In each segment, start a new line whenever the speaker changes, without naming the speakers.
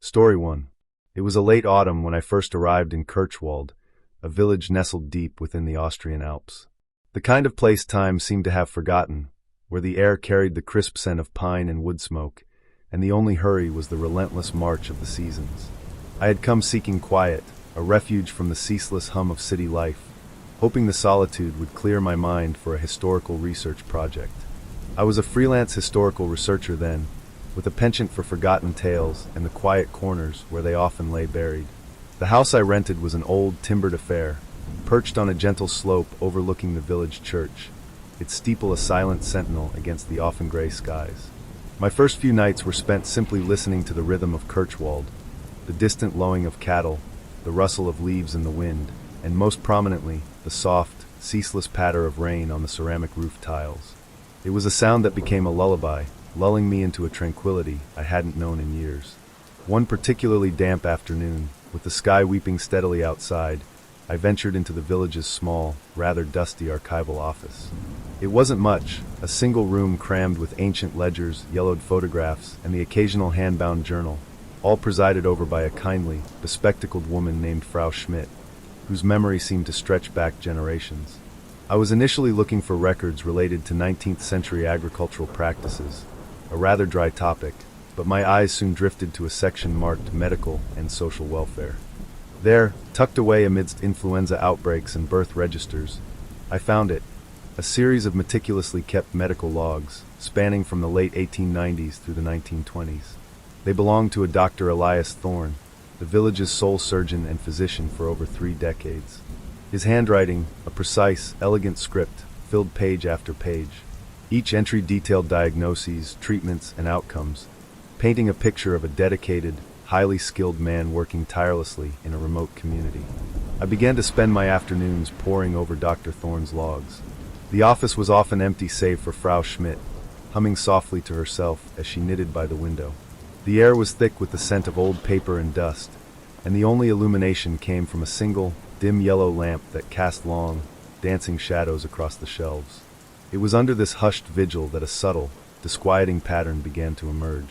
Story 1. It was a late autumn when I first arrived in Kirchwald, a village nestled deep within the Austrian Alps. The kind of place time seemed to have forgotten, where the air carried the crisp scent of pine and wood smoke, and the only hurry was the relentless march of the seasons. I had come seeking quiet, a refuge from the ceaseless hum of city life, hoping the solitude would clear my mind for a historical research project. I was a freelance historical researcher then, with a penchant for forgotten tales and the quiet corners where they often lay buried. The house I rented was an old, timbered affair, perched on a gentle slope overlooking the village church, its steeple a silent sentinel against the often gray skies. My first few nights were spent simply listening to the rhythm of Kirchwald, the distant lowing of cattle, the rustle of leaves in the wind, and most prominently, the soft, ceaseless patter of rain on the ceramic roof tiles. It was a sound that became a lullaby, lulling me into a tranquility I hadn't known in years. One particularly damp afternoon, with the sky weeping steadily outside, I ventured into the village's small, rather dusty archival office. It wasn't much, a single room crammed with ancient ledgers, yellowed photographs, and the occasional hand-bound journal, all presided over by a kindly, bespectacled woman named Frau Schmidt, whose memory seemed to stretch back generations. I was initially looking for records related to 19th century agricultural practices, a rather dry topic, but my eyes soon drifted to a section marked medical and social welfare. There, tucked away amidst influenza outbreaks and birth registers, I found it, a series of meticulously kept medical logs, spanning from the late 1890s through the 1920s. They belonged to a Dr. Elias Thorne, the village's sole surgeon and physician for over 3 decades. His handwriting, a precise, elegant script, filled page after page. Each entry detailed diagnoses, treatments, and outcomes, painting a picture of a dedicated, highly skilled man working tirelessly in a remote community. I began to spend my afternoons poring over Dr. Thorne's logs. The office was often empty save for Frau Schmidt, humming softly to herself as she knitted by the window. The air was thick with the scent of old paper and dust, and the only illumination came from a single, dim yellow lamp that cast long, dancing shadows across the shelves. It was under this hushed vigil that a subtle, disquieting pattern began to emerge.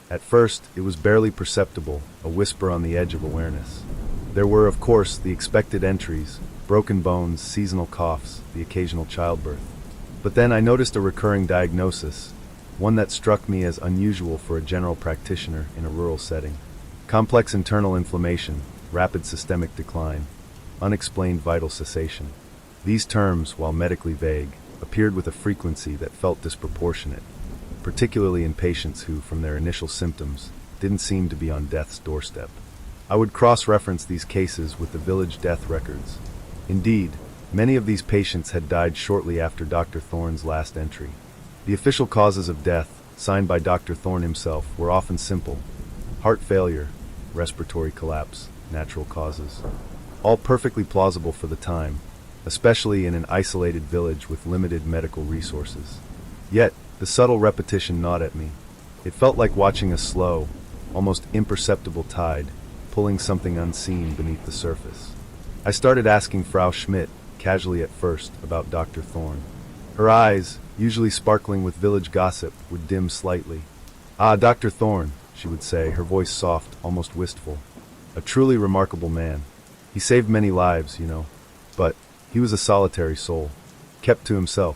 At first, it was barely perceptible, a whisper on the edge of awareness. There were, of course, the expected entries, broken bones, seasonal coughs, the occasional childbirth. But then I noticed a recurring diagnosis, one that struck me as unusual for a general practitioner in a rural setting. Complex internal inflammation, rapid systemic decline, unexplained vital cessation. These terms, while medically vague, appeared with a frequency that felt disproportionate, particularly in patients who, from their initial symptoms, didn't seem to be on death's doorstep. I would cross-reference these cases with the village death records. Indeed, many of these patients had died shortly after Dr. Thorne's last entry. The official causes of death, signed by Dr. Thorne himself, were often simple: heart failure, respiratory collapse, natural causes. All perfectly plausible for the time, especially in an isolated village with limited medical resources. Yet, the subtle repetition gnawed at me. It felt like watching a slow, almost imperceptible tide, pulling something unseen beneath the surface. I started asking Frau Schmidt, casually at first, about Dr. Thorne. Her eyes, usually sparkling with village gossip, would dim slightly. "Ah, Dr. Thorne," she would say, her voice soft, almost wistful. "A truly remarkable man. He saved many lives, you know. But he was a solitary soul, kept to himself.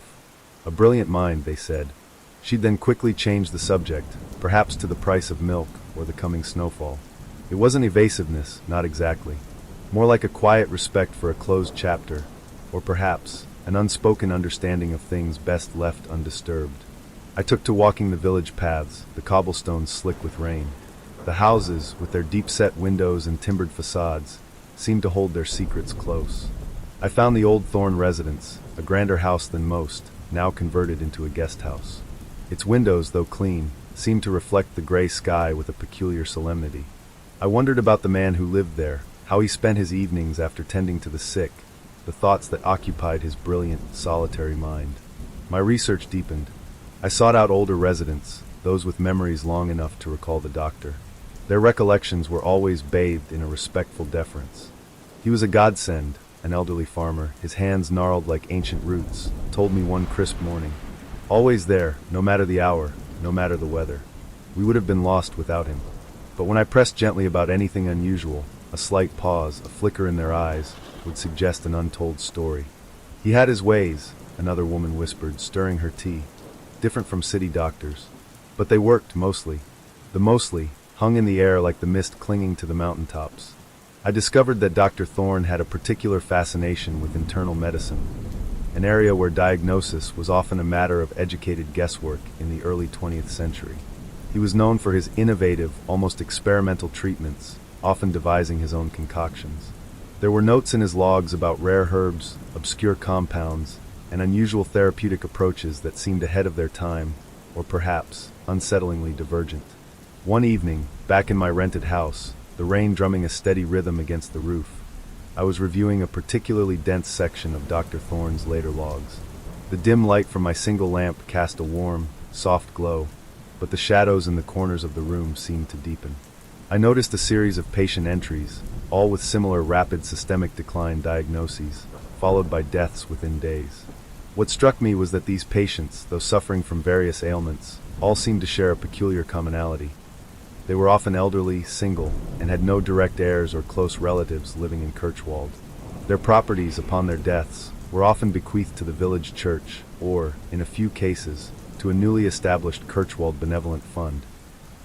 A brilliant mind, they said." She'd then quickly change the subject, perhaps to the price of milk or the coming snowfall. It wasn't evasiveness, not exactly. More like a quiet respect for a closed chapter, or perhaps an unspoken understanding of things best left undisturbed. I took to walking the village paths, the cobblestones slick with rain. The houses, with their deep-set windows and timbered facades, seemed to hold their secrets close. I found the old Thorne residence, a grander house than most, now converted into a guest house. Its windows, though clean, seemed to reflect the gray sky with a peculiar solemnity. I wondered about the man who lived there, how he spent his evenings after tending to the sick, the thoughts that occupied his brilliant, solitary mind. My research deepened. I sought out older residents, those with memories long enough to recall the doctor. Their recollections were always bathed in a respectful deference. He was a godsend, an elderly farmer, his hands gnarled like ancient roots, told me one crisp morning. Always there, no matter the hour, no matter the weather. We would have been lost without him. But when I pressed gently about anything unusual, a slight pause, a flicker in their eyes, would suggest an untold story. He had his ways, another woman whispered, stirring her tea, different from city doctors. But they worked, mostly. The mostly hung in the air like the mist clinging to the mountaintops. I discovered that Dr. Thorne had a particular fascination with internal medicine, an area where diagnosis was often a matter of educated guesswork in the early 20th century. He was known for his innovative, almost experimental treatments, often devising his own concoctions. There were notes in his logs about rare herbs, obscure compounds, and unusual therapeutic approaches that seemed ahead of their time, or perhaps unsettlingly divergent. One evening, back in my rented house, the rain drumming a steady rhythm against the roof, I was reviewing a particularly dense section of Dr. Thorne's later logs. The dim light from my single lamp cast a warm, soft glow, but the shadows in the corners of the room seemed to deepen. I noticed a series of patient entries, all with similar rapid systemic decline diagnoses, followed by deaths within days. What struck me was that these patients, though suffering from various ailments, all seemed to share a peculiar commonality. They were often elderly, single, and had no direct heirs or close relatives living in Kirchwald. Their properties, upon their deaths, were often bequeathed to the village church, or, in a few cases, to a newly established Kirchwald Benevolent Fund,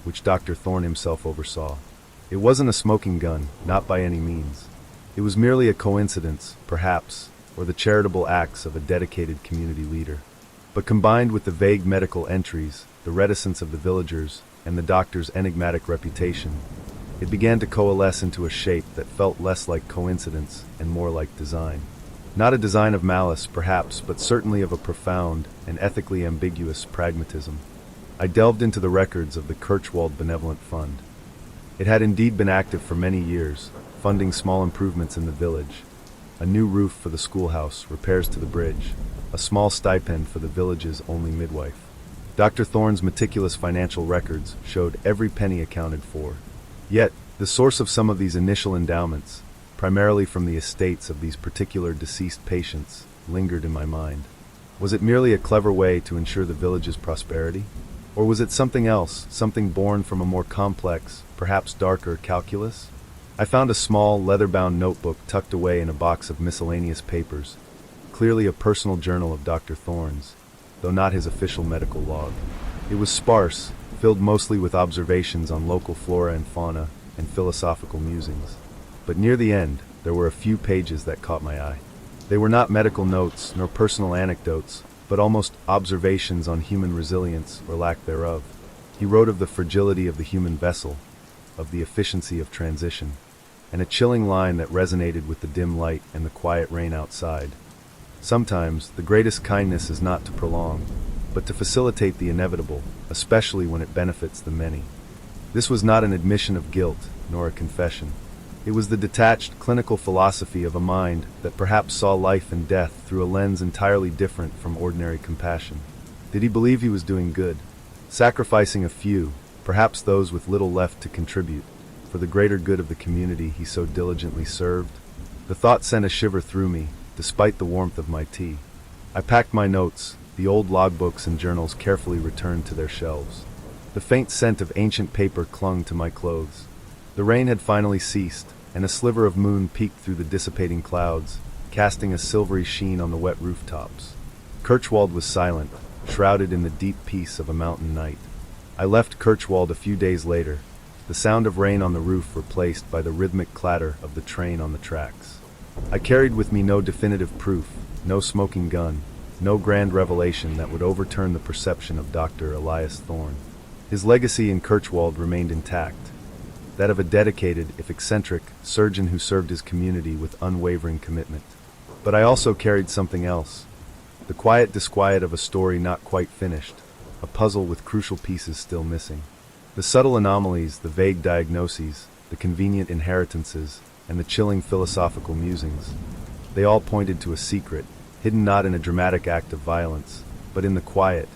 which Dr. Thorne himself oversaw. It wasn't a smoking gun, not by any means. It was merely a coincidence, perhaps, or the charitable acts of a dedicated community leader. But combined with the vague medical entries, the reticence of the villagers, and the doctor's enigmatic reputation, it began to coalesce into a shape that felt less like coincidence and more like design. Not a design of malice, perhaps, but certainly of a profound and ethically ambiguous pragmatism. I delved into the records of the Kirchwald Benevolent Fund. It had indeed been active for many years, funding small improvements in the village, a new roof for the schoolhouse, repairs to the bridge, a small stipend for the village's only midwife. Dr. Thorne's meticulous financial records showed every penny accounted for. Yet, the source of some of these initial endowments, primarily from the estates of these particular deceased patients, lingered in my mind. Was it merely a clever way to ensure the village's prosperity? Or was it something else, something born from a more complex, perhaps darker calculus? I found a small, leather-bound notebook tucked away in a box of miscellaneous papers, clearly a personal journal of Dr. Thorne's, though not his official medical log. It was sparse, filled mostly with observations on local flora and fauna and philosophical musings. But near the end, there were a few pages that caught my eye. They were not medical notes nor personal anecdotes, but almost observations on human resilience or lack thereof. He wrote of the fragility of the human vessel, of the efficiency of transition, and a chilling line that resonated with the dim light and the quiet rain outside. Sometimes, the greatest kindness is not to prolong, but to facilitate the inevitable, especially when it benefits the many. This was not an admission of guilt, nor a confession. It was the detached, clinical philosophy of a mind that perhaps saw life and death through a lens entirely different from ordinary compassion. Did he believe he was doing good, sacrificing a few, perhaps those with little left to contribute, for the greater good of the community he so diligently served? The thought sent a shiver through me, despite the warmth of my tea. I packed my notes, the old logbooks and journals carefully returned to their shelves. The faint scent of ancient paper clung to my clothes. The rain had finally ceased, and a sliver of moon peeked through the dissipating clouds, casting a silvery sheen on the wet rooftops. Kirchwald was silent, shrouded in the deep peace of a mountain night. I left Kirchwald a few days later, the sound of rain on the roof replaced by the rhythmic clatter of the train on the tracks. I carried with me no definitive proof, no smoking gun, no grand revelation that would overturn the perception of Dr. Elias Thorne. His legacy in Kirchwald remained intact, that of a dedicated, if eccentric, surgeon who served his community with unwavering commitment. But I also carried something else, the quiet disquiet of a story not quite finished, a puzzle with crucial pieces still missing. The subtle anomalies, the vague diagnoses, the convenient inheritances, and the chilling philosophical musings, they all pointed to a secret, hidden not in a dramatic act of violence, but in the quiet,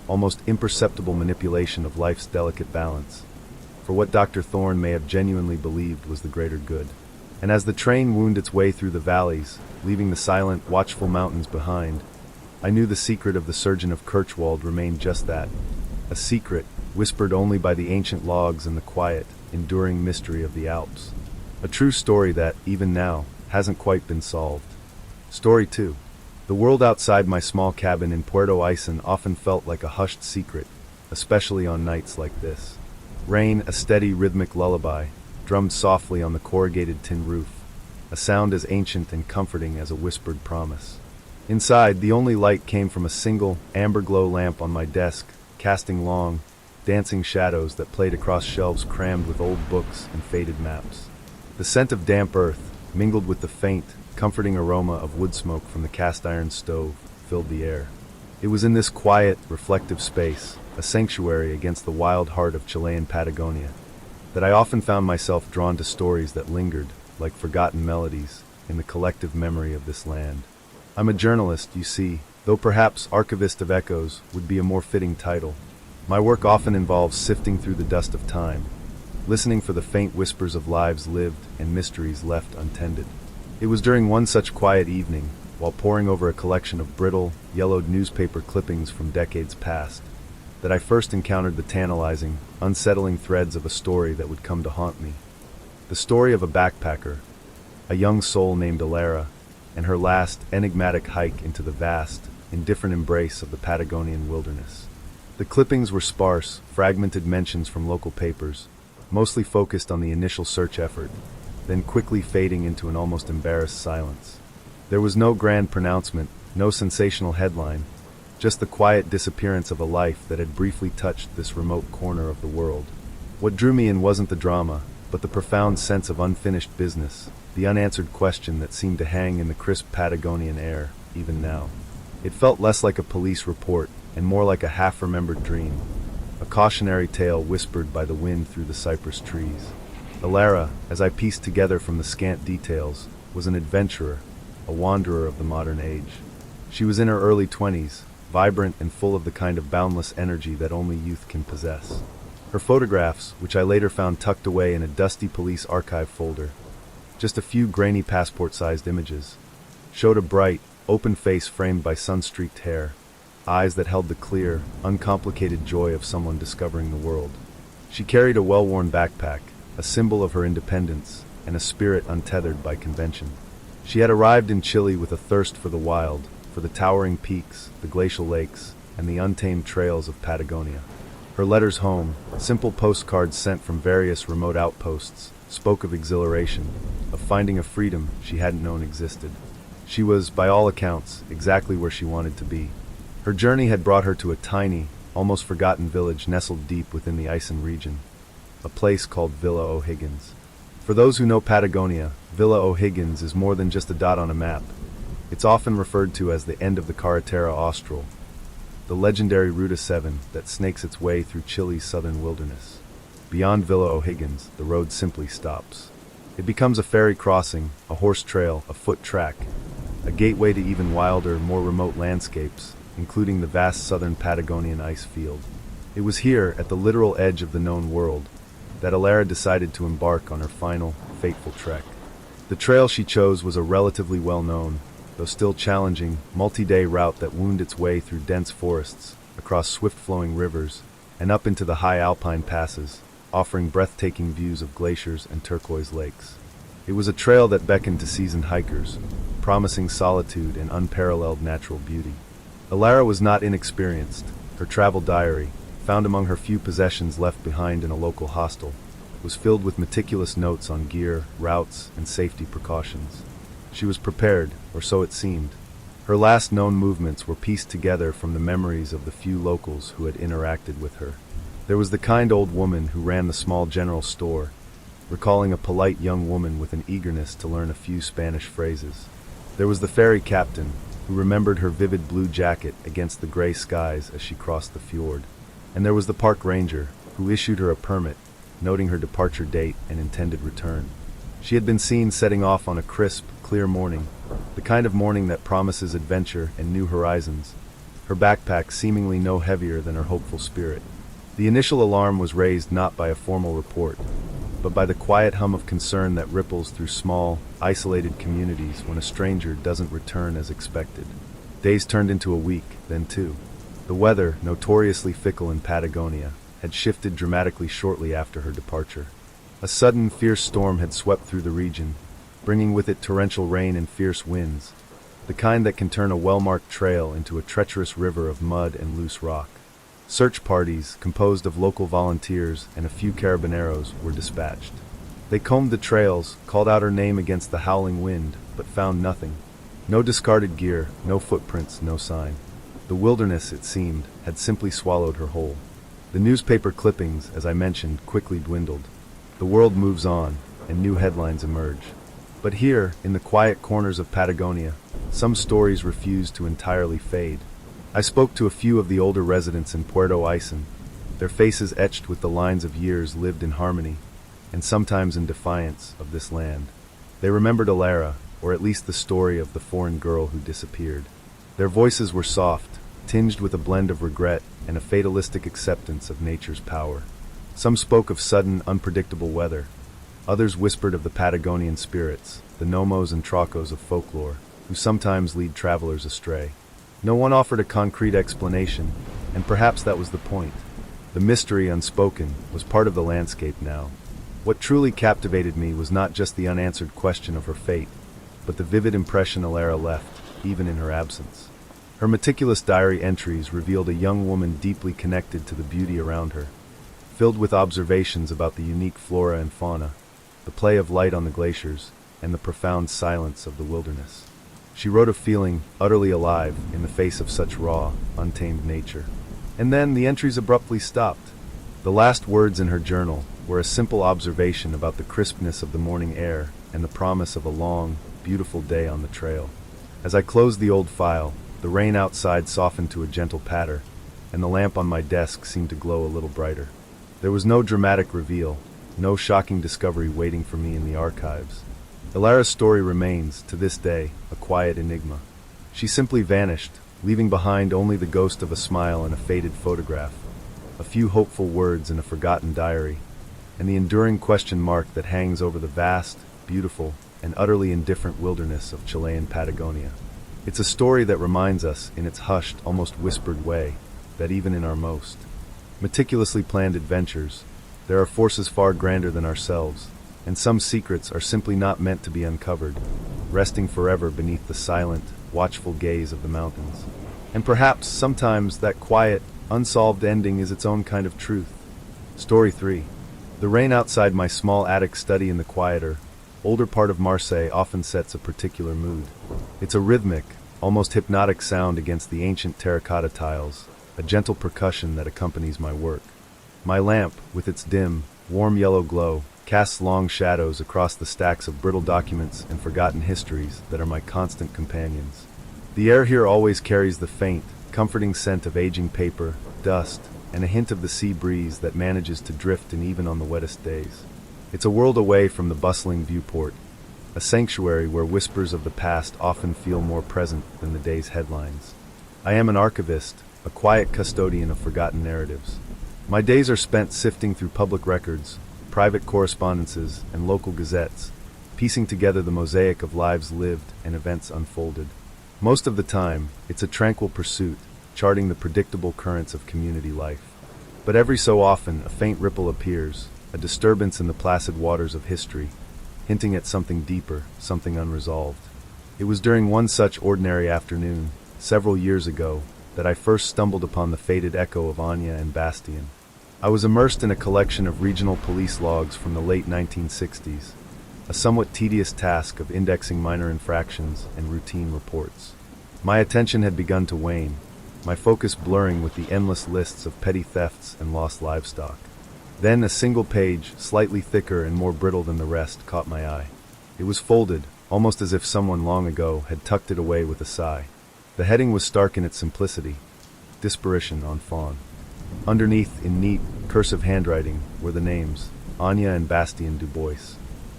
almost imperceptible manipulation of life's delicate balance, for what Dr. Thorne may have genuinely believed was the greater good. And as the train wound its way through the valleys, leaving the silent, watchful mountains behind, I knew the secret of the surgeon of Kirchwald remained just that, a secret, whispered only by the ancient logs and the quiet, enduring mystery of the Alps. A true story that, even now, hasn't quite been solved. Story 2. The world outside my small cabin in Puerto Aysen often felt like a hushed secret, especially on nights like this. Rain, a steady rhythmic lullaby, drummed softly on the corrugated tin roof, a sound as ancient and comforting as a whispered promise. Inside, the only light came from a single, amber-glow lamp on my desk, casting long, dancing shadows that played across shelves crammed with old books and faded maps. The scent of damp earth, mingled with the faint, comforting aroma of wood smoke from the cast-iron stove, filled the air. It was in this quiet, reflective space, a sanctuary against the wild heart of Chilean Patagonia, that I often found myself drawn to stories that lingered, like forgotten melodies, in the collective memory of this land. I'm a journalist, you see, though perhaps archivist of echoes would be a more fitting title. My work often involves sifting through the dust of time, listening for the faint whispers of lives lived and mysteries left untended. It was during one such quiet evening, while poring over a collection of brittle, yellowed newspaper clippings from decades past, that I first encountered the tantalizing, unsettling threads of a story that would come to haunt me. The story of a backpacker, a young soul named Alara, and her last, enigmatic hike into the vast, indifferent embrace of the Patagonian wilderness. The clippings were sparse, fragmented mentions from local papers, mostly focused on the initial search effort, then quickly fading into an almost embarrassed silence. There was no grand pronouncement, no sensational headline, just the quiet disappearance of a life that had briefly touched this remote corner of the world. What drew me in wasn't the drama, but the profound sense of unfinished business, the unanswered question that seemed to hang in the crisp Patagonian air, even now. It felt less like a police report and more like a half-remembered dream, a cautionary tale whispered by the wind through the cypress trees. Alara, as I pieced together from the scant details, was an adventurer, a wanderer of the modern age. She was in her early 20s, vibrant and full of the kind of boundless energy that only youth can possess. Her photographs, which I later found tucked away in a dusty police archive folder, just a few grainy passport-sized images, showed a bright, open face framed by sun-streaked hair, eyes that held the clear, uncomplicated joy of someone discovering the world. She carried a well-worn backpack, a symbol of her independence, and a spirit untethered by convention. She had arrived in Chile with a thirst for the wild, for the towering peaks, the glacial lakes, and the untamed trails of Patagonia. Her letters home, simple postcards sent from various remote outposts, spoke of exhilaration, of finding a freedom she hadn't known existed. She was, by all accounts, exactly where she wanted to be. Her journey had brought her to a tiny, almost forgotten village nestled deep within the Aysen region, a place called Villa O'Higgins. For those who know Patagonia, Villa O'Higgins is more than just a dot on a map. It's often referred to as the end of the Carretera Austral, the legendary Ruta 7 that snakes its way through Chile's southern wilderness. Beyond Villa O'Higgins, the road simply stops. It becomes a ferry crossing, a horse trail, a foot track, a gateway to even wilder, more remote landscapes, including the vast southern Patagonian ice field. It was here, at the literal edge of the known world, that Alara decided to embark on her final, fateful trek. The trail she chose was a relatively well-known, though still challenging, multi-day route that wound its way through dense forests, across swift-flowing rivers, and up into the high alpine passes, offering breathtaking views of glaciers and turquoise lakes. It was a trail that beckoned to seasoned hikers, promising solitude and unparalleled natural beauty. Alara was not inexperienced. Her travel diary, found among her few possessions left behind in a local hostel, was filled with meticulous notes on gear, routes, and safety precautions. She was prepared, or so it seemed. Her last known movements were pieced together from the memories of the few locals who had interacted with her. There was the kind old woman who ran the small general store, recalling a polite young woman with an eagerness to learn a few Spanish phrases. There was the ferry captain, who remembered her vivid blue jacket against the gray skies as she crossed the fjord. And there was the park ranger, who issued her a permit, noting her departure date and intended return. She had been seen setting off on a crisp, clear morning, the kind of morning that promises adventure and new horizons, her backpack seemingly no heavier than her hopeful spirit. The initial alarm was raised not by a formal report, but by the quiet hum of concern that ripples through small, isolated communities when a stranger doesn't return as expected. Days turned into a week, then two. The weather, notoriously fickle in Patagonia, had shifted dramatically shortly after her departure. A sudden, fierce storm had swept through the region, bringing with it torrential rain and fierce winds, the kind that can turn a well-marked trail into a treacherous river of mud and loose rock. Search parties, composed of local volunteers and a few carabineros, were dispatched. They combed the trails, called out her name against the howling wind, but found nothing. No discarded gear, no footprints, no sign. The wilderness, it seemed, had simply swallowed her whole. The newspaper clippings, as I mentioned, quickly dwindled. The world moves on, and new headlines emerge. But here, in the quiet corners of Patagonia, some stories refuse to entirely fade. I spoke to a few of the older residents in Puerto Aysen, their faces etched with the lines of years lived in harmony, and sometimes in defiance of this land. They remembered Alara, or at least the story of the foreign girl who disappeared. Their voices were soft, tinged with a blend of regret and a fatalistic acceptance of nature's power. Some spoke of sudden, unpredictable weather. Others whispered of the Patagonian spirits, the gnomos and tracos of folklore, who sometimes lead travelers astray. No one offered a concrete explanation, and perhaps that was the point. The mystery, unspoken, was part of the landscape now. What truly captivated me was not just the unanswered question of her fate, but the vivid impression Alara left, even in her absence. Her meticulous diary entries revealed a young woman deeply connected to the beauty around her, filled with observations about the unique flora and fauna, the play of light on the glaciers, and the profound silence of the wilderness. She wrote of feeling utterly alive in the face of such raw, untamed nature. And then the entries abruptly stopped. The last words in her journal were a simple observation about the crispness of the morning air and the promise of a long, beautiful day on the trail. As I closed the old file, the rain outside softened to a gentle patter, and the lamp on my desk seemed to glow a little brighter. There was no dramatic reveal, no shocking discovery waiting for me in the archives. Alara's story remains, to this day, a quiet enigma. She simply vanished, leaving behind only the ghost of a smile and a faded photograph, a few hopeful words in a forgotten diary, and the enduring question mark that hangs over the vast, beautiful, and utterly indifferent wilderness of Chilean Patagonia. It's a story that reminds us, in its hushed, almost whispered way, that even in our most meticulously planned adventures, there are forces far grander than ourselves, and some secrets are simply not meant to be uncovered, resting forever beneath the silent, watchful gaze of the mountains. And perhaps, sometimes, that quiet, unsolved ending is its own kind of truth. Story 3. The rain outside my small attic study in the quieter, older part of Marseille often sets a particular mood. It's a rhythmic, almost hypnotic sound against the ancient terracotta tiles, a gentle percussion that accompanies my work. My lamp, with its dim, warm yellow glow, casts long shadows across the stacks of brittle documents and forgotten histories that are my constant companions. The air here always carries the faint, comforting scent of aging paper, dust, and a hint of the sea breeze that manages to drift in even on the wettest days. It's a world away from the bustling viewport, a sanctuary where whispers of the past often feel more present than the day's headlines. I am an archivist, a quiet custodian of forgotten narratives. My days are spent sifting through public records, private correspondences, and local gazettes, piecing together the mosaic of lives lived and events unfolded. Most of the time, it's a tranquil pursuit, charting the predictable currents of community life. But every so often, a faint ripple appears, a disturbance in the placid waters of history, hinting at something deeper, something unresolved. It was during one such ordinary afternoon, several years ago, that I first stumbled upon the faded echo of Anya and Bastien. I was immersed in a collection of regional police logs from the late 1960s, a somewhat tedious task of indexing minor infractions and routine reports. My attention had begun to wane, my focus blurring with the endless lists of petty thefts and lost livestock. Then a single page, slightly thicker and more brittle than the rest, caught my eye. It was folded, almost as if someone long ago had tucked it away with a sigh. The heading was stark in its simplicity: Disappearance on Fawn. Underneath, in neat, cursive handwriting, were the names, Anya and Bastien Dubois.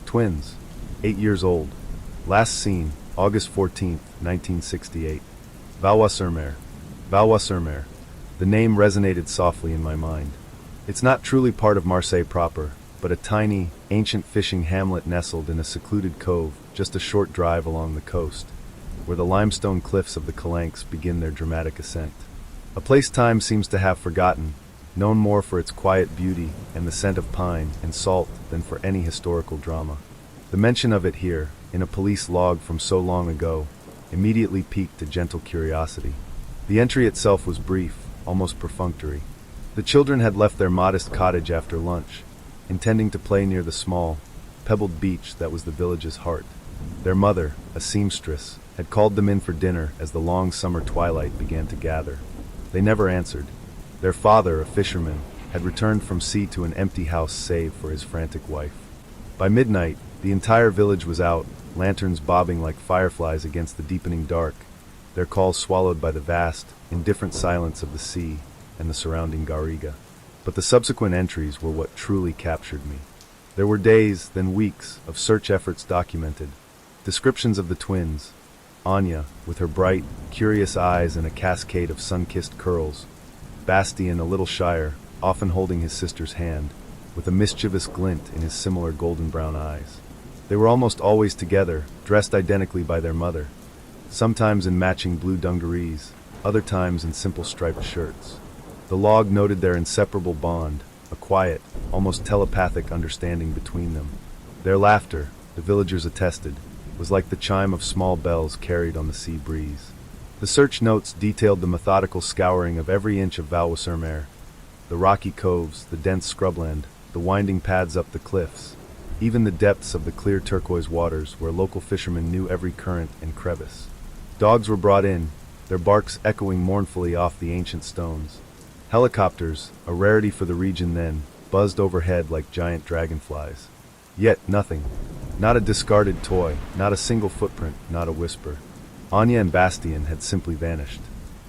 Twins, 8 years old. Last seen, August 14, 1968. Valois-sur-Mer. Valois-sur-Mer. The name resonated softly in my mind. It's not truly part of Marseille proper, but a tiny, ancient fishing hamlet nestled in a secluded cove just a short drive along the coast, where the limestone cliffs of the Calanques begin their dramatic ascent. A place time seems to have forgotten, known more for its quiet beauty and the scent of pine and salt than for any historical drama. The mention of it here, in a police log from so long ago, immediately piqued a gentle curiosity. The entry itself was brief, almost perfunctory. The children had left their modest cottage after lunch, intending to play near the small, pebbled beach that was the village's heart. Their mother, a seamstress, had called them in for dinner as the long summer twilight began to gather. They never answered. Their father, a fisherman, had returned from sea to an empty house save for his frantic wife. By midnight, the entire village was out, lanterns bobbing like fireflies against the deepening dark, their calls swallowed by the vast, indifferent silence of the sea and the surrounding garriga. But the subsequent entries were what truly captured me. There were days, then weeks, of search efforts documented. Descriptions of the twins, Anya, with her bright, curious eyes and a cascade of sun-kissed curls, Bastian, a little shyer, often holding his sister's hand, with a mischievous glint in his similar golden-brown eyes. They were almost always together, dressed identically by their mother, sometimes in matching blue dungarees, other times in simple striped shirts. The log noted their inseparable bond, a quiet, almost telepathic understanding between them. Their laughter, the villagers attested, was like the chime of small bells carried on the sea breeze. The search notes detailed the methodical scouring of every inch of Valwassermeer, the rocky coves, the dense scrubland, the winding paths up the cliffs, even the depths of the clear turquoise waters where local fishermen knew every current and crevice. Dogs were brought in, their barks echoing mournfully off the ancient stones. Helicopters, a rarity for the region then, buzzed overhead like giant dragonflies. Yet nothing. Not a discarded toy, not a single footprint, not a whisper. Anya and Bastian had simply vanished.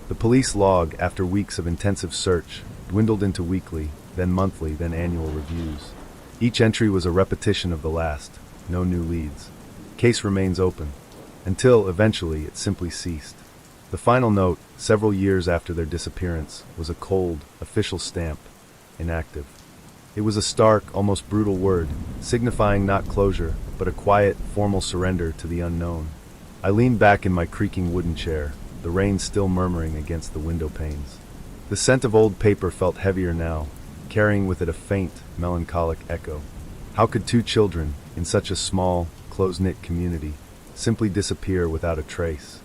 The police log, after weeks of intensive search, dwindled into weekly, then monthly, then annual reviews. Each entry was a repetition of the last, no new leads. Case remains open. Until, eventually, it simply ceased. The final note, several years after their disappearance, was a cold, official stamp, inactive. It was a stark, almost brutal word, signifying not closure, but a quiet, formal surrender to the unknown. I leaned back in my creaking wooden chair, the rain still murmuring against the window panes. The scent of old paper felt heavier now, carrying with it a faint, melancholic echo. How could two children, in such a small, close-knit community, simply disappear without a trace?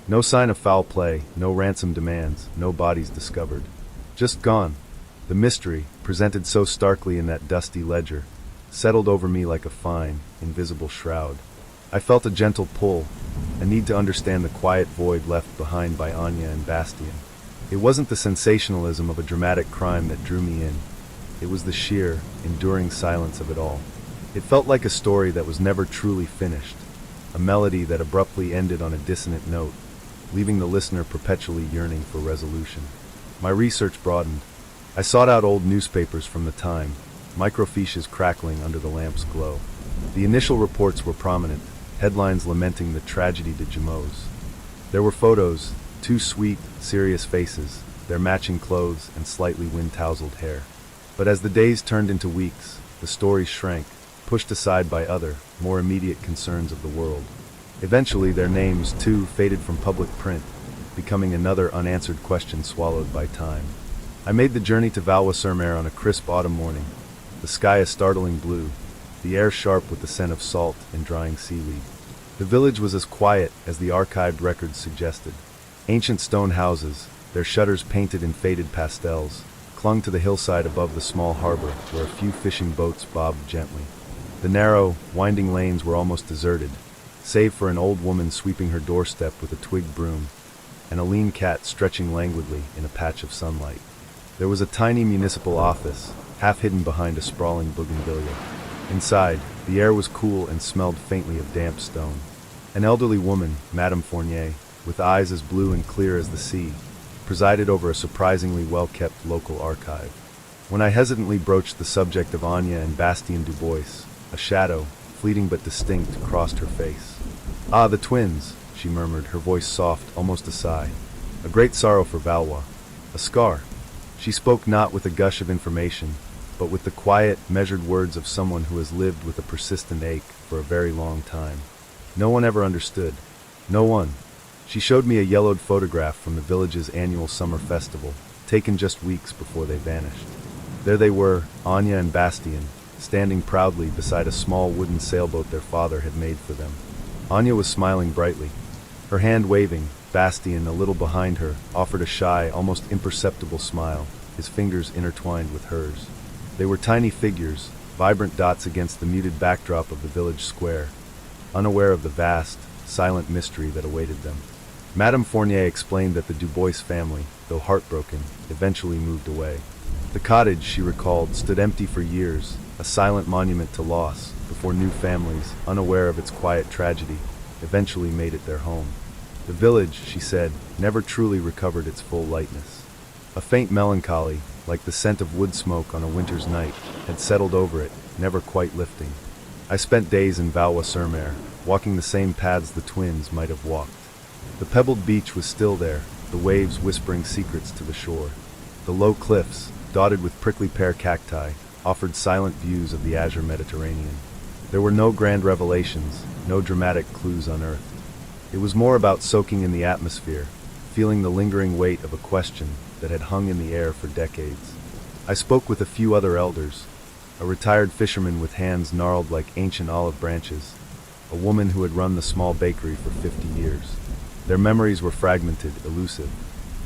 No sign of foul play, no ransom demands, no bodies discovered. Just gone. The mystery, presented so starkly in that dusty ledger, settled over me like a fine, invisible shroud. I felt a gentle pull, a need to understand the quiet void left behind by Anya and Bastian. It wasn't the sensationalism of a dramatic crime that drew me in. It was the sheer, enduring silence of it all. It felt like a story that was never truly finished, a melody that abruptly ended on a dissonant note, leaving the listener perpetually yearning for resolution. My research broadened. I sought out old newspapers from the time, microfiches crackling under the lamp's glow. The initial reports were prominent, headlines lamenting the tragedy de Jumeau's. There were photos, two sweet, serious faces, their matching clothes and slightly wind-tousled hair. But as the days turned into weeks, the stories shrank, pushed aside by other, more immediate concerns of the world. Eventually, their names, too, faded from public print, becoming another unanswered question swallowed by time. I made the journey to Valwassermeer on a crisp autumn morning, the sky a startling blue, the air sharp with the scent of salt and drying seaweed. The village was as quiet as the archived records suggested. Ancient stone houses, their shutters painted in faded pastels, clung to the hillside above the small harbor where a few fishing boats bobbed gently. The narrow, winding lanes were almost deserted, save for an old woman sweeping her doorstep with a twig broom, and a lean cat stretching languidly in a patch of sunlight. There was a tiny municipal office, half hidden behind a sprawling bougainvillea. Inside, the air was cool and smelled faintly of damp stone. An elderly woman, Madame Fournier, with eyes as blue and clear as the sea, presided over a surprisingly well-kept local archive. When I hesitantly broached the subject of Anya and Bastien Dubois, a shadow, fleeting but distinct, crossed her face. "Ah, the twins," she murmured, her voice soft, almost a sigh. "A great sorrow for Valois. A scar." She spoke not with a gush of information, but with the quiet, measured words of someone who has lived with a persistent ache for a very long time. No one ever understood. No one. She showed me a yellowed photograph from the village's annual summer festival, taken just weeks before they vanished. There they were, Anya and Bastian, standing proudly beside a small wooden sailboat their father had made for them. Anya was smiling brightly, her hand waving. Bastian, a little behind her, offered a shy, almost imperceptible smile, his fingers intertwined with hers. They were tiny figures, vibrant dots against the muted backdrop of the village square, unaware of the vast, silent mystery that awaited them. Madame Fournier explained that the Dubois family, though heartbroken, eventually moved away. The cottage, she recalled, stood empty for years, a silent monument to loss, before new families, unaware of its quiet tragedy, eventually made it their home. The village, she said, never truly recovered its full lightness. A faint melancholy, like the scent of wood smoke on a winter's night, had settled over it, never quite lifting. I spent days in Valois-sur-Mer, walking the same paths the twins might have walked. The pebbled beach was still there, the waves whispering secrets to the shore. The low cliffs, dotted with prickly pear cacti, offered silent views of the azure Mediterranean. There were no grand revelations, no dramatic clues unearthed. It was more about soaking in the atmosphere, feeling the lingering weight of a question that had hung in the air for decades. I spoke with a few other elders, a retired fisherman with hands gnarled like ancient olive branches, a woman who had run the small bakery for 50 years. Their memories were fragmented, elusive.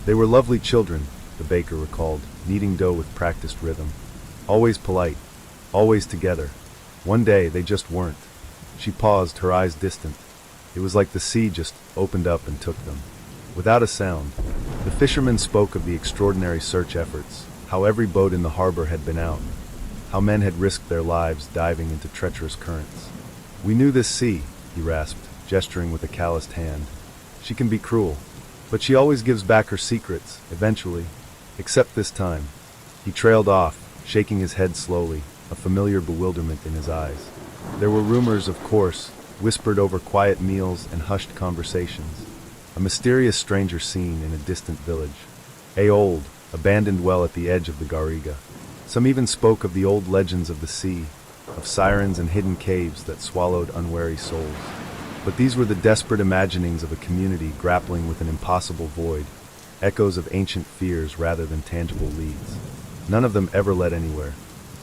They were lovely children, the baker recalled, kneading dough with practiced rhythm. Always polite, always together. One day, they just weren't. She paused, her eyes distant. It was like the sea just opened up and took them. Without a sound, the fishermen spoke of the extraordinary search efforts, how every boat in the harbor had been out, how men had risked their lives diving into treacherous currents. "We knew this sea," he rasped, gesturing with a calloused hand. "She can be cruel, but she always gives back her secrets, eventually. Except this time." He trailed off, shaking his head slowly, a familiar bewilderment in his eyes. There were rumors, of course, whispered over quiet meals and hushed conversations. A mysterious stranger seen in a distant village. A old, abandoned well at the edge of the Garriga. Some even spoke of the old legends of the sea, of sirens and hidden caves that swallowed unwary souls. But these were the desperate imaginings of a community grappling with an impossible void, echoes of ancient fears rather than tangible leads. None of them ever led anywhere.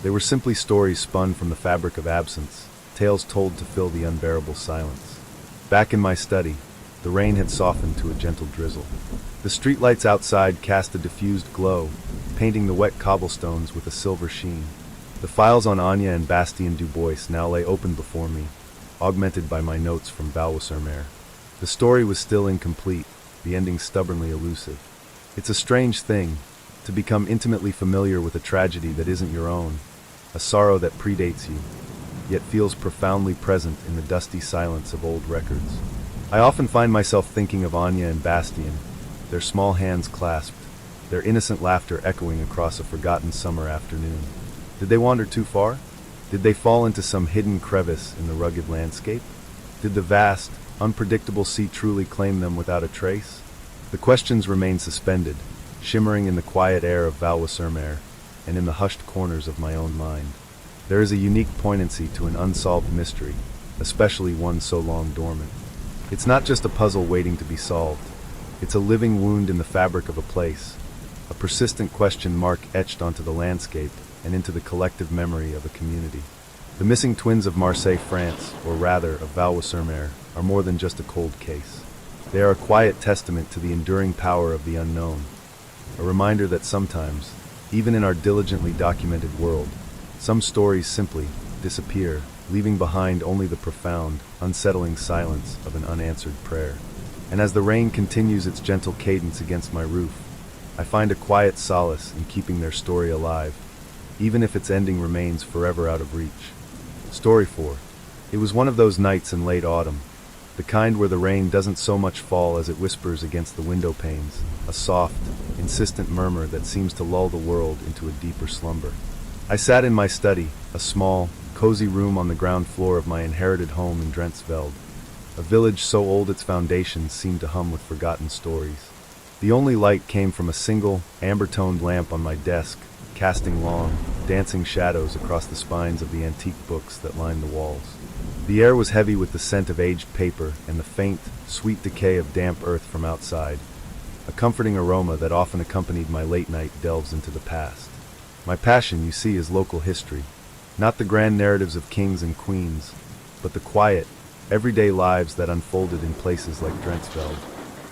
They were simply stories spun from the fabric of absence, tales told to fill the unbearable silence. Back in my study, the rain had softened to a gentle drizzle. The streetlights outside cast a diffused glow, painting the wet cobblestones with a silver sheen. The files on Anya and Bastien Dubois now lay open before me, augmented by my notes from Valois-sur-Mer. The story was still incomplete, the ending stubbornly elusive. It's a strange thing, to become intimately familiar with a tragedy that isn't your own, a sorrow that predates you, yet feels profoundly present in the dusty silence of old records. I often find myself thinking of Anya and Bastien, their small hands clasped, their innocent laughter echoing across a forgotten summer afternoon. Did they wander too far? Did they fall into some hidden crevice in the rugged landscape? Did the vast, unpredictable sea truly claim them without a trace? The questions remain suspended, shimmering in the quiet air of Valois-sur-Mer and in the hushed corners of my own mind. There is a unique poignancy to an unsolved mystery, especially one so long dormant. It's not just a puzzle waiting to be solved. It's a living wound in the fabric of a place, a persistent question mark etched onto the landscape and into the collective memory of a community. The missing twins of Marseille, France, or rather of Valois-sur-Mer, are more than just a cold case. They are a quiet testament to the enduring power of the unknown, a reminder that sometimes, even in our diligently documented world, some stories simply disappear, leaving behind only the profound, unsettling silence of an unanswered prayer. And as the rain continues its gentle cadence against my roof, I find a quiet solace in keeping their story alive, even if its ending remains forever out of reach. Story 4. It was one of those nights in late autumn, the kind where the rain doesn't so much fall as it whispers against the window panes, a soft, insistent murmur that seems to lull the world into a deeper slumber. I sat in my study, a small, cozy room on the ground floor of my inherited home in Drentsveld, a village so old its foundations seemed to hum with forgotten stories. The only light came from a single, amber-toned lamp on my desk, casting long, dancing shadows across the spines of the antique books that lined the walls. The air was heavy with the scent of aged paper and the faint, sweet decay of damp earth from outside, a comforting aroma that often accompanied my late-night delves into the past. My passion, you see, is local history. Not the grand narratives of kings and queens, but the quiet, everyday lives that unfolded in places like Drensfeld.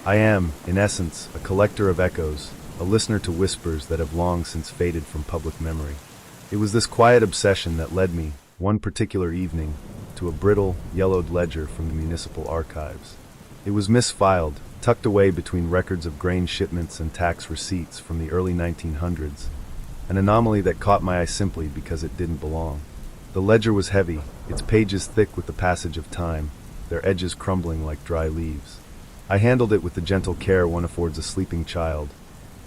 I am, in essence, a collector of echoes, a listener to whispers that have long since faded from public memory. It was this quiet obsession that led me, one particular evening, to a brittle, yellowed ledger from the municipal archives. It was misfiled, tucked away between records of grain shipments and tax receipts from the early 1900s, an anomaly that caught my eye simply because it didn't belong. The ledger was heavy, its pages thick with the passage of time, their edges crumbling like dry leaves. I handled it with the gentle care one affords a sleeping child,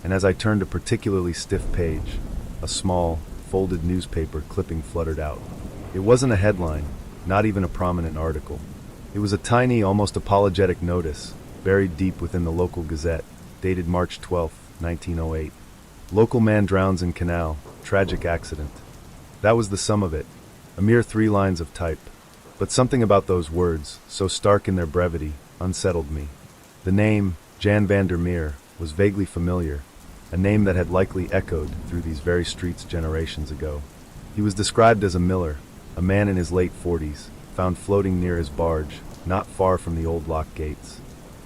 and as I turned a particularly stiff page, a small, folded newspaper clipping fluttered out. It wasn't a headline, not even a prominent article. It was a tiny, almost apologetic notice, buried deep within the local gazette, dated March 12, 1908. Local man drowns in canal, tragic accident. That was the sum of it, a mere 3 lines of type. But something about those words, so stark in their brevity, unsettled me. The name, Jan van der Meer, was vaguely familiar, a name that had likely echoed through these very streets generations ago. He was described as a miller, a man in his late 40s, found floating near his barge, not far from the old lock gates.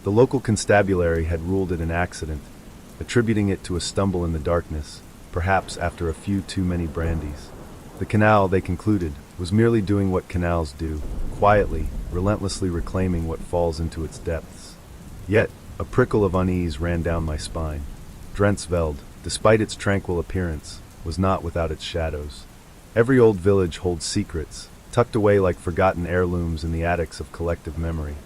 The local constabulary had ruled it an accident, attributing it to a stumble in the darkness, perhaps after a few too many brandies. The canal, they concluded, was merely doing what canals do, quietly, relentlessly reclaiming what falls into its depths. Yet, a prickle of unease ran down my spine. Drensfeld, despite its tranquil appearance, was not without its shadows. Every old village holds secrets, tucked away like forgotten heirlooms in the attics of collective memory.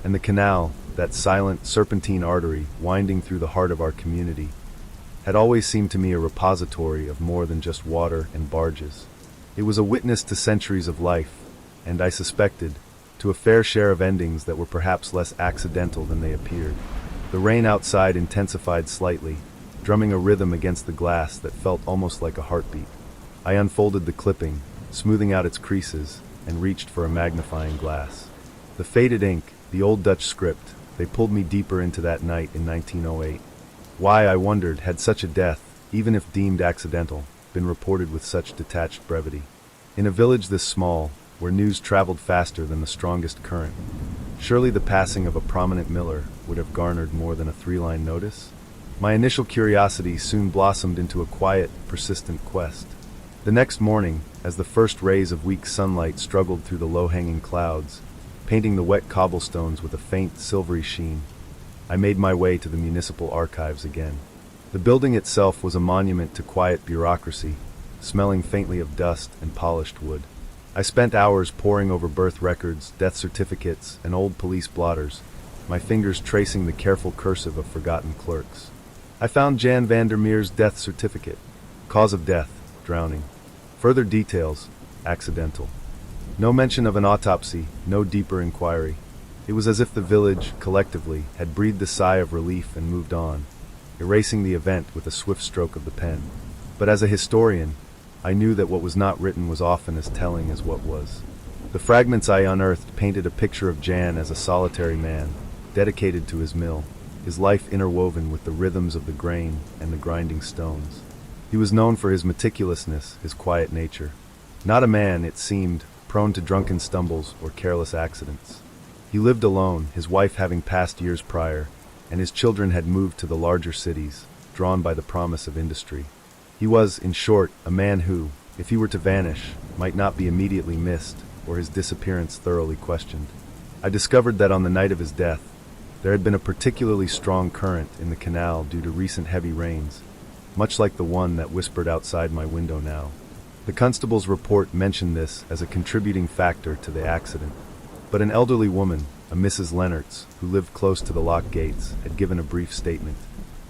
And the canal, that silent, serpentine artery winding through the heart of our community, had always seemed to me a repository of more than just water and barges. It was a witness to centuries of life, and I suspected, to a fair share of endings that were perhaps less accidental than they appeared. The rain outside intensified slightly, drumming a rhythm against the glass that felt almost like a heartbeat. I unfolded the clipping, smoothing out its creases, and reached for a magnifying glass. The faded ink, the old Dutch script, they pulled me deeper into that night in 1908. Why, I wondered, had such a death, even if deemed accidental, been reported with such detached brevity? In a village this small, where news traveled faster than the strongest current, surely the passing of a prominent miller would have garnered more than a 3-line notice? My initial curiosity soon blossomed into a quiet, persistent quest. The next morning, as the first rays of weak sunlight struggled through the low-hanging clouds, painting the wet cobblestones with a faint, silvery sheen, I made my way to the municipal archives again. The building itself was a monument to quiet bureaucracy, smelling faintly of dust and polished wood. I spent hours poring over birth records, death certificates, and old police blotters, my fingers tracing the careful cursive of forgotten clerks. I found Jan van der Meer's death certificate. Cause of death, drowning. Further details, accidental. No mention of an autopsy, no deeper inquiry. It was as if the village, collectively, had breathed a sigh of relief and moved on, erasing the event with a swift stroke of the pen. But as a historian, I knew that what was not written was often as telling as what was. The fragments I unearthed painted a picture of Jan as a solitary man, dedicated to his mill, his life interwoven with the rhythms of the grain and the grinding stones. He was known for his meticulousness, his quiet nature. Not a man, it seemed, prone to drunken stumbles or careless accidents. He lived alone, his wife having passed years prior, and his children had moved to the larger cities, drawn by the promise of industry. He was, in short, a man who, if he were to vanish, might not be immediately missed, or his disappearance thoroughly questioned. I discovered that on the night of his death, there had been a particularly strong current in the canal due to recent heavy rains, much like the one that whispered outside my window now. The constable's report mentioned this as a contributing factor to the accident, but an elderly woman, a Mrs. Lennertz, who lived close to the lock gates, had given a brief statement.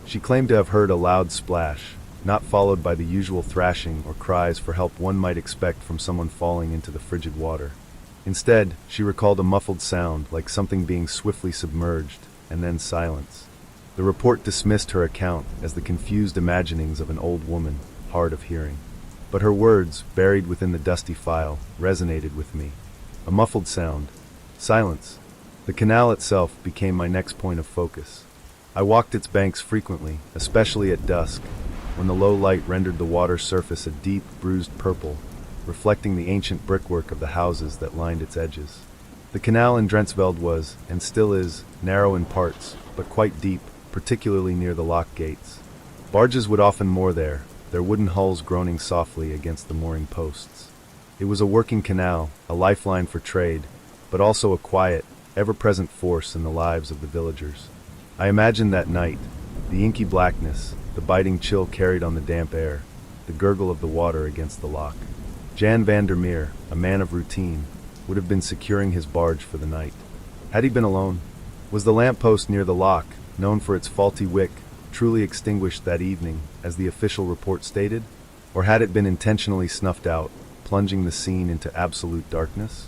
She claimed to have heard a loud splash, not followed by the usual thrashing or cries for help one might expect from someone falling into the frigid water. Instead, she recalled a muffled sound like something being swiftly submerged, and then silence. The report dismissed her account as the confused imaginings of an old woman, hard of hearing. But her words, buried within the dusty file, resonated with me. A muffled sound. Silence. The canal itself became my next point of focus. I walked its banks frequently, especially at dusk, when the low light rendered the water surface a deep, bruised purple, reflecting the ancient brickwork of the houses that lined its edges. The canal in Drentsveld was, and still is, narrow in parts, but quite deep, particularly near the lock gates. Barges would often moor there, their wooden hulls groaning softly against the mooring posts. It was a working canal, a lifeline for trade, but also a quiet, ever-present force in the lives of the villagers. I imagined that night, the inky blackness, the biting chill carried on the damp air, the gurgle of the water against the lock. Jan van der Meer, a man of routine, would have been securing his barge for the night. Had he been alone? Was the lamppost near the lock, known for its faulty wick, truly extinguished that evening, as the official report stated? Or had it been intentionally snuffed out, plunging the scene into absolute darkness?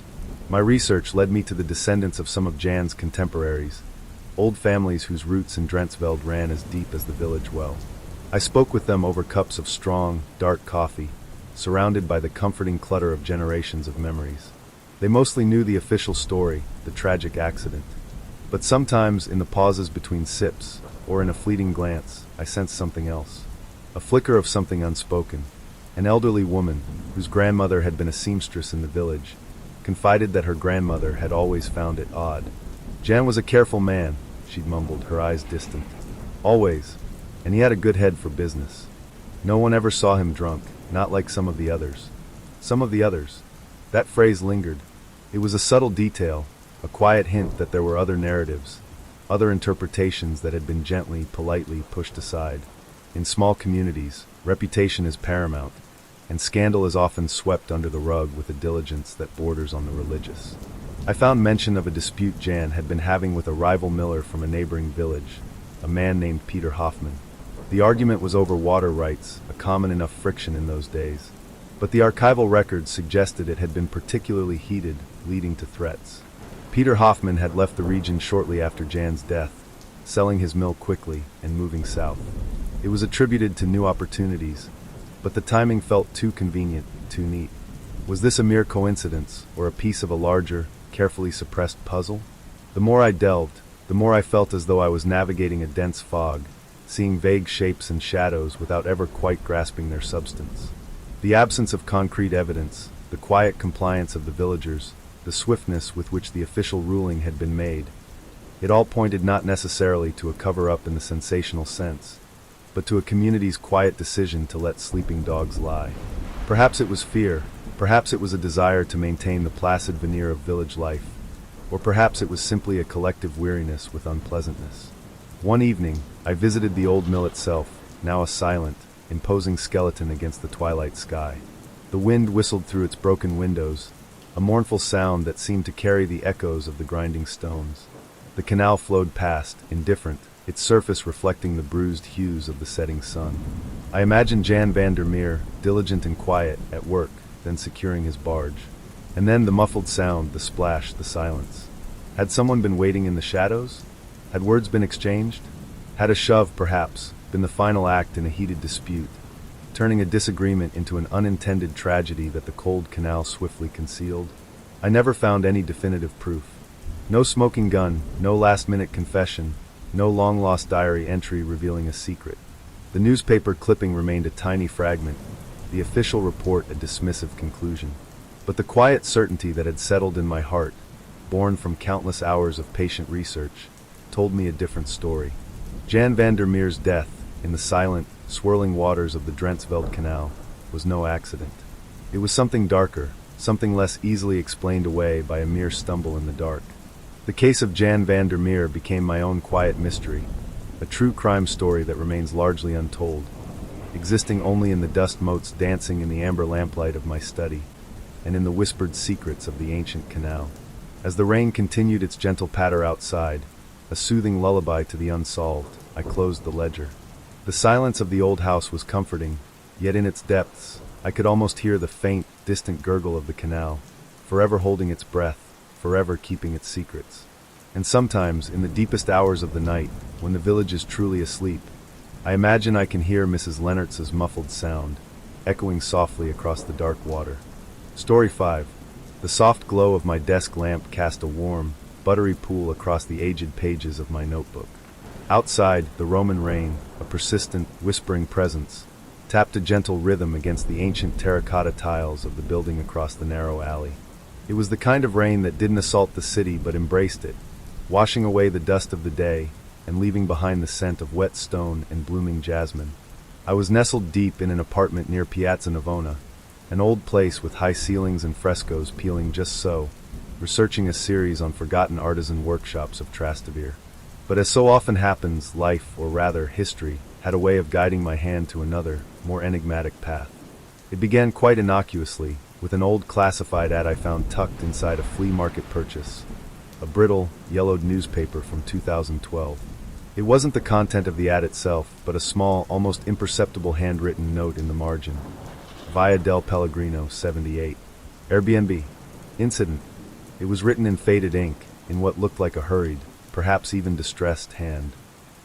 My research led me to the descendants of some of Jan's contemporaries, old families whose roots in Drentsveld ran as deep as the village well. I spoke with them over cups of strong, dark coffee, surrounded by the comforting clutter of generations of memories. They mostly knew the official story, the tragic accident. But sometimes, in the pauses between sips, or in a fleeting glance, I sensed something else. A flicker of something unspoken. An elderly woman, whose grandmother had been a seamstress in the village, confided that her grandmother had always found it odd. Jan was a careful man, she'd mumbled, her eyes distant. Always. And he had a good head for business. No one ever saw him drunk, not like some of the others. Some of the others. That phrase lingered. It was a subtle detail, a quiet hint that there were other narratives, other interpretations that had been gently, politely pushed aside. In small communities, reputation is paramount, and scandal is often swept under the rug with a diligence that borders on the religious. I found mention of a dispute Jan had been having with a rival miller from a neighboring village, a man named Peter Hoffman. The argument was over water rights, a common enough friction in those days. But the archival records suggested it had been particularly heated, leading to threats. Peter Hoffman had left the region shortly after Jan's death, selling his mill quickly and moving south. It was attributed to new opportunities, but the timing felt too convenient, too neat. Was this a mere coincidence, or a piece of a larger, carefully suppressed puzzle? The more I delved, the more I felt as though I was navigating a dense fog, seeing vague shapes and shadows without ever quite grasping their substance. The absence of concrete evidence, the quiet compliance of the villagers, the swiftness with which the official ruling had been made, it all pointed not necessarily to a cover-up in the sensational sense, but to a community's quiet decision to let sleeping dogs lie. Perhaps it was fear, perhaps it was a desire to maintain the placid veneer of village life, or perhaps it was simply a collective weariness with unpleasantness. One evening, I visited the old mill itself, now a silent, imposing skeleton against the twilight sky. The wind whistled through its broken windows, a mournful sound that seemed to carry the echoes of the grinding stones. The canal flowed past, indifferent, its surface reflecting the bruised hues of the setting sun. I imagined Jan van der Meer, diligent and quiet, at work, then securing his barge. And then the muffled sound, the splash, the silence. Had someone been waiting in the shadows? Had words been exchanged? Had a shove, perhaps, been the final act in a heated dispute, turning a disagreement into an unintended tragedy that the cold canal swiftly concealed? I never found any definitive proof. No smoking gun, no last-minute confession, no long-lost diary entry revealing a secret. The newspaper clipping remained a tiny fragment, the official report a dismissive conclusion. But the quiet certainty that had settled in my heart, born from countless hours of patient research, told me a different story. Jan van der Meer's death, in the silent, swirling waters of the Drentsveld Canal, was no accident. It was something darker, something less easily explained away by a mere stumble in the dark. The case of Jan van der Meer became my own quiet mystery, a true crime story that remains largely untold, existing only in the dust motes dancing in the amber lamplight of my study, and in the whispered secrets of the ancient canal. As the rain continued its gentle patter outside, a soothing lullaby to the unsolved, I closed the ledger. The silence of the old house was comforting, yet in its depths, I could almost hear the faint, distant gurgle of the canal, forever holding its breath, forever keeping its secrets. And sometimes, in the deepest hours of the night, when the village is truly asleep, I imagine I can hear Mrs. Lennertz's muffled sound, echoing softly across the dark water. Story 5. The soft glow of my desk lamp cast a warm, buttery pool across the aged pages of my notebook. Outside, the Roman rain, a persistent, whispering presence, tapped a gentle rhythm against the ancient terracotta tiles of the building across the narrow alley. It was the kind of rain that didn't assault the city but embraced it, washing away the dust of the day and leaving behind the scent of wet stone and blooming jasmine. I was nestled deep in an apartment near Piazza Navona, an old place with high ceilings and frescoes peeling just so, researching a series on forgotten artisan workshops of Trastevere. But as so often happens, life, or rather history, had a way of guiding my hand to another, more enigmatic path. It began quite innocuously, with an old classified ad I found tucked inside a flea market purchase, a brittle, yellowed newspaper from 2012. It wasn't the content of the ad itself, but a small, almost imperceptible handwritten note in the margin. Via del Pellegrino, 78. Airbnb. Incident. It was written in faded ink, in what looked like a hurried, perhaps even distressed hand.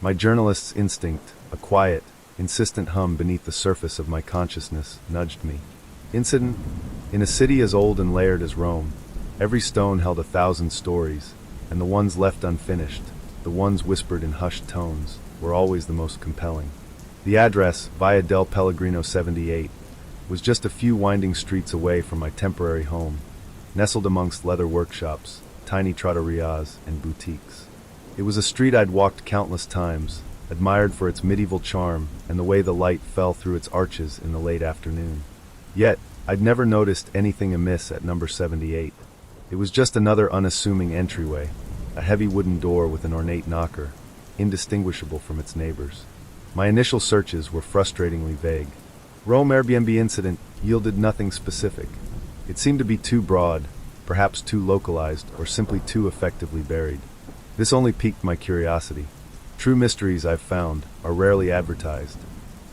My journalist's instinct, a quiet, insistent hum beneath the surface of my consciousness, nudged me. Incident? In a city as old and layered as Rome, every stone held 1,000 stories, and the ones left unfinished, the ones whispered in hushed tones, were always the most compelling. The address, Via del Pellegrino 78, was just a few winding streets away from my temporary home, nestled amongst leather workshops, tiny trattorias, and boutiques. It was a street I'd walked countless times, admired for its medieval charm and the way the light fell through its arches in the late afternoon. Yet, I'd never noticed anything amiss at number 78. It was just another unassuming entryway, a heavy wooden door with an ornate knocker, indistinguishable from its neighbors. My initial searches were frustratingly vague. Rome Airbnb incident yielded nothing specific. It seemed to be too broad, perhaps too localized, or simply too effectively buried. This only piqued my curiosity. True mysteries, I've found, are rarely advertised.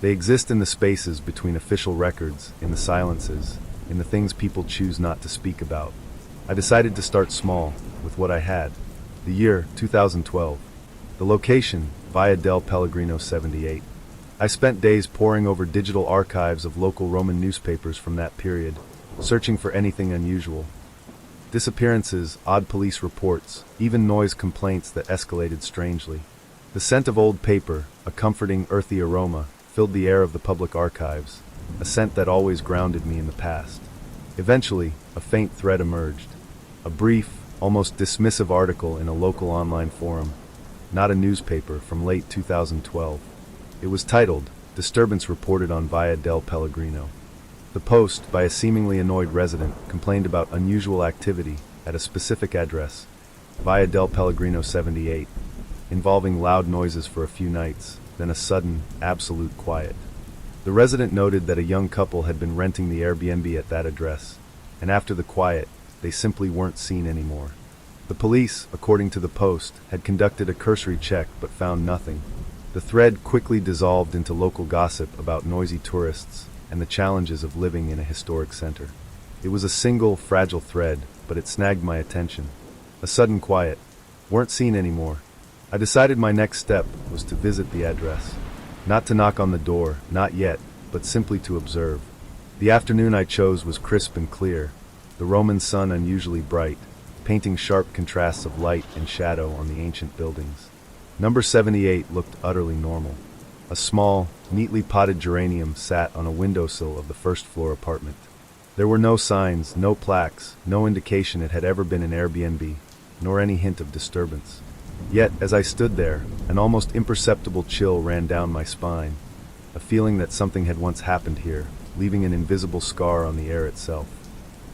They exist in the spaces between official records, in the silences, in the things people choose not to speak about. I decided to start small, with what I had. The year, 2012. The location, Via del Pellegrino 78. I spent days poring over digital archives of local Roman newspapers from that period, searching for anything unusual. Disappearances, odd police reports, even noise complaints that escalated strangely. The scent of old paper, a comforting, earthy aroma, filled the air of the public archives, a scent that always grounded me in the past. Eventually, a faint thread emerged. A brief, almost dismissive article in a local online forum, not a newspaper, from late 2012. It was titled, "Disturbance Reported on Via del Pellegrino." The post, by a seemingly annoyed resident, complained about unusual activity at a specific address, Via del Pellegrino 78, involving loud noises for a few nights, then a sudden, absolute quiet. The resident noted that a young couple had been renting the Airbnb at that address, and after the quiet, they simply weren't seen anymore. The police, according to the post, had conducted a cursory check but found nothing. The thread quickly dissolved into local gossip about noisy tourists and the challenges of living in a historic center. It was a single, fragile thread, but it snagged my attention. A sudden quiet. Weren't seen anymore. I decided my next step was to visit the address. Not to knock on the door, not yet, but simply to observe. The afternoon I chose was crisp and clear, the Roman sun unusually bright, painting sharp contrasts of light and shadow on the ancient buildings. Number 78 looked utterly normal. A small, neatly potted geranium sat on a windowsill of the first-floor apartment. There were no signs, no plaques, no indication it had ever been an Airbnb, nor any hint of disturbance. Yet, as I stood there, an almost imperceptible chill ran down my spine, a feeling that something had once happened here, leaving an invisible scar on the air itself.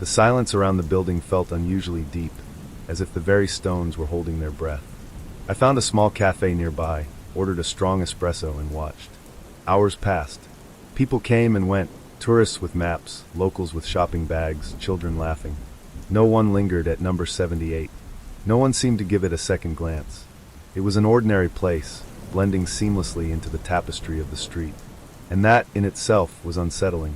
The silence around the building felt unusually deep, as if the very stones were holding their breath. I found a small cafe nearby, ordered a strong espresso, and watched. Hours passed. People came and went, tourists with maps, locals with shopping bags, children laughing. No one lingered at number 78. No one seemed to give it a second glance. It was an ordinary place, blending seamlessly into the tapestry of the street. And that, in itself, was unsettling.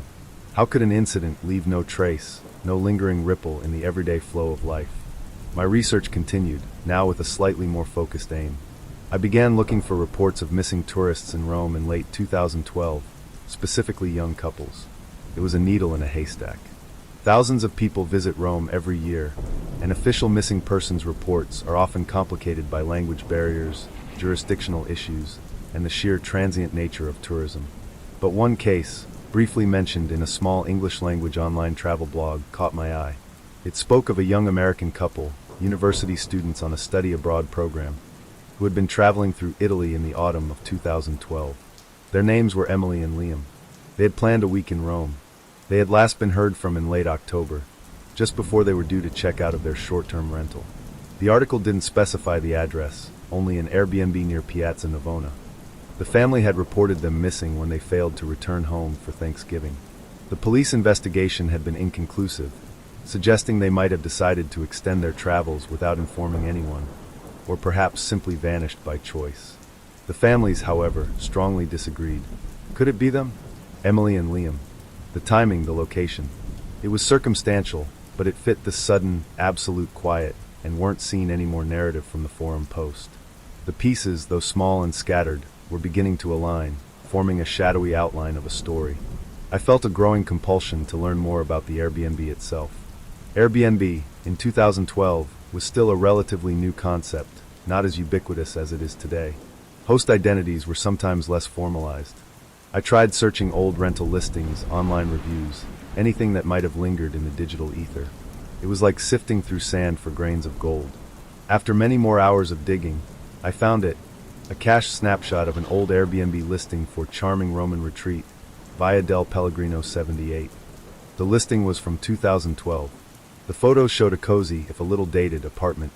How could an incident leave no trace, no lingering ripple in the everyday flow of life? My research continued, now with a slightly more focused aim. I began looking for reports of missing tourists in Rome in late 2012, specifically young couples. It was a needle in a haystack. Thousands of people visit Rome every year, and official missing persons reports are often complicated by language barriers, jurisdictional issues, and the sheer transient nature of tourism. But one case, briefly mentioned in a small English-language online travel blog, caught my eye. It spoke of a young American couple, university students on a study abroad program, who had been traveling through Italy in the autumn of 2012. Their names were Emily and Liam. They had planned a week in Rome. They had last been heard from in late October, just before they were due to check out of their short-term rental. The article didn't specify the address, only an Airbnb near Piazza Navona. The family had reported them missing when they failed to return home for Thanksgiving. The police investigation had been inconclusive, suggesting they might have decided to extend their travels without informing anyone, or perhaps simply vanished by choice. The families, however, strongly disagreed. Could it be them? Emily and Liam. The timing, the location. It was circumstantial, but it fit the sudden, absolute quiet, and weren't seen any more narrative from the forum post. The pieces, though small and scattered, were beginning to align, forming a shadowy outline of a story. I felt a growing compulsion to learn more about the Airbnb itself. Airbnb, in 2012, was still a relatively new concept, not as ubiquitous as it is today. Host identities were sometimes less formalized. I tried searching old rental listings, online reviews, anything that might have lingered in the digital ether. It was like sifting through sand for grains of gold. After many more hours of digging, I found it, a cached snapshot of an old Airbnb listing for charming Roman retreat, Via del Pellegrino 78. The listing was from 2012. The photos showed a cozy, if a little dated, apartment,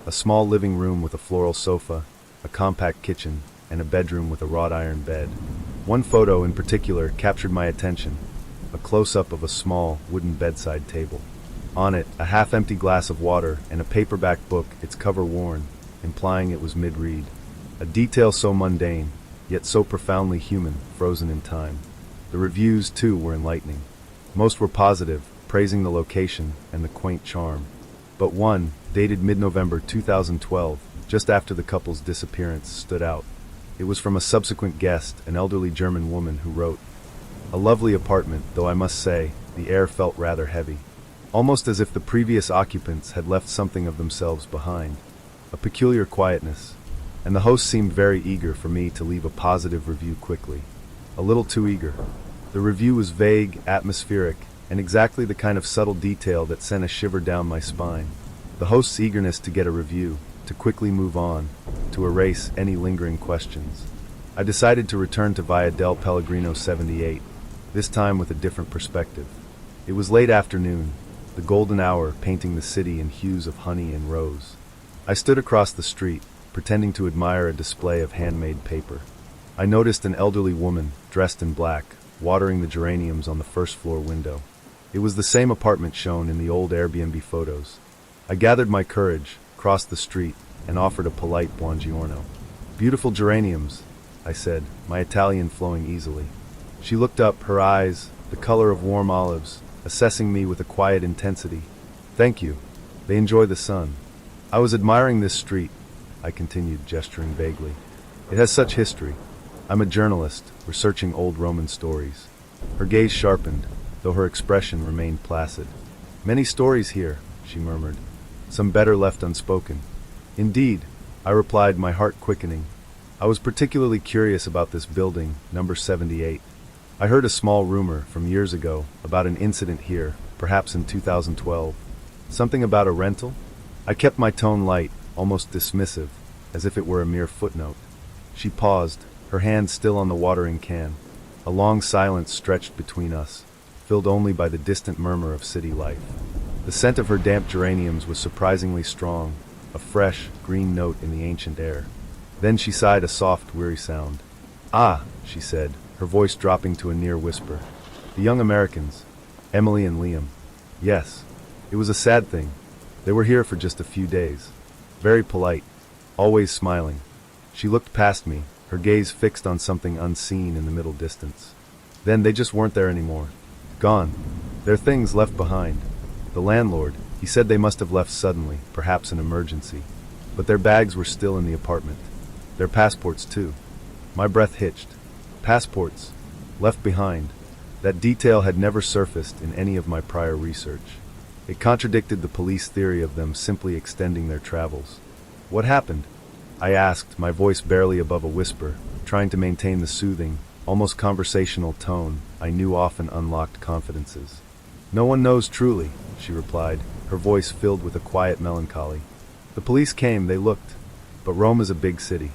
a small living room with a floral sofa, a compact kitchen, and a bedroom with a wrought iron bed. One photo in particular captured my attention, a close-up of a small, wooden bedside table. On it, a half-empty glass of water and a paperback book, its cover worn, implying it was mid-read. A detail so mundane, yet so profoundly human, frozen in time. The reviews, too, were enlightening. Most were positive, praising the location and the quaint charm. But one, dated mid-November 2012, just after the couple's disappearance, stood out. It was from a subsequent guest, an elderly German woman, who wrote, "A lovely apartment, though I must say, the air felt rather heavy. Almost as if the previous occupants had left something of themselves behind. A peculiar quietness. And the host seemed very eager for me to leave a positive review quickly. A little too eager. The review was vague, atmospheric, and exactly the kind of subtle detail that sent a shiver down my spine. The host's eagerness to get a review, to quickly move on, to erase any lingering questions. I decided to return to Via del Pellegrino 78, this time with a different perspective. It was late afternoon, the golden hour painting the city in hues of honey and rose. I stood across the street, pretending to admire a display of handmade paper. I noticed an elderly woman, dressed in black, watering the geraniums on the first-floor window. It was the same apartment shown in the old Airbnb photos. I gathered my courage, crossed the street, and offered a polite buongiorno. "Beautiful geraniums," I said, my Italian flowing easily. She looked up, her eyes, the color of warm olives, assessing me with a quiet intensity. "Thank you. They enjoy the sun." "I was admiring this street," I continued, gesturing vaguely. "It has such history. I'm a journalist, researching old Roman stories." Her gaze sharpened, though her expression remained placid. "Many stories here," she murmured. "Some better left unspoken." "Indeed," I replied, my heart quickening. I was particularly curious about this building, number 78. I heard a small rumor from years ago about an incident here, perhaps in 2012. Something about a rental? I kept my tone light, almost dismissive, as if it were a mere footnote. She paused, her hand still on the watering can. A long silence stretched between us, filled only by the distant murmur of city life. The scent of her damp geraniums was surprisingly strong, a fresh, green note in the ancient air. Then she sighed a soft, weary sound. "Ah," she said, her voice dropping to a near whisper. "The young Americans, Emily and Liam. Yes, it was a sad thing. They were here for just a few days. Very polite, always smiling." She looked past me, her gaze fixed on something unseen in the middle distance. "Then they just weren't there anymore. Gone. Their things left behind. The landlord, he said they must have left suddenly, perhaps an emergency. But their bags were still in the apartment. Their passports, too." My breath hitched. Passports. Left behind. That detail had never surfaced in any of my prior research. It contradicted the police theory of them simply extending their travels. "What happened?" I asked, my voice barely above a whisper, trying to maintain the soothing, almost conversational tone I knew often unlocked confidences. "No one knows truly," she replied, her voice filled with a quiet melancholy. "The police came, they looked. But Rome is a big city.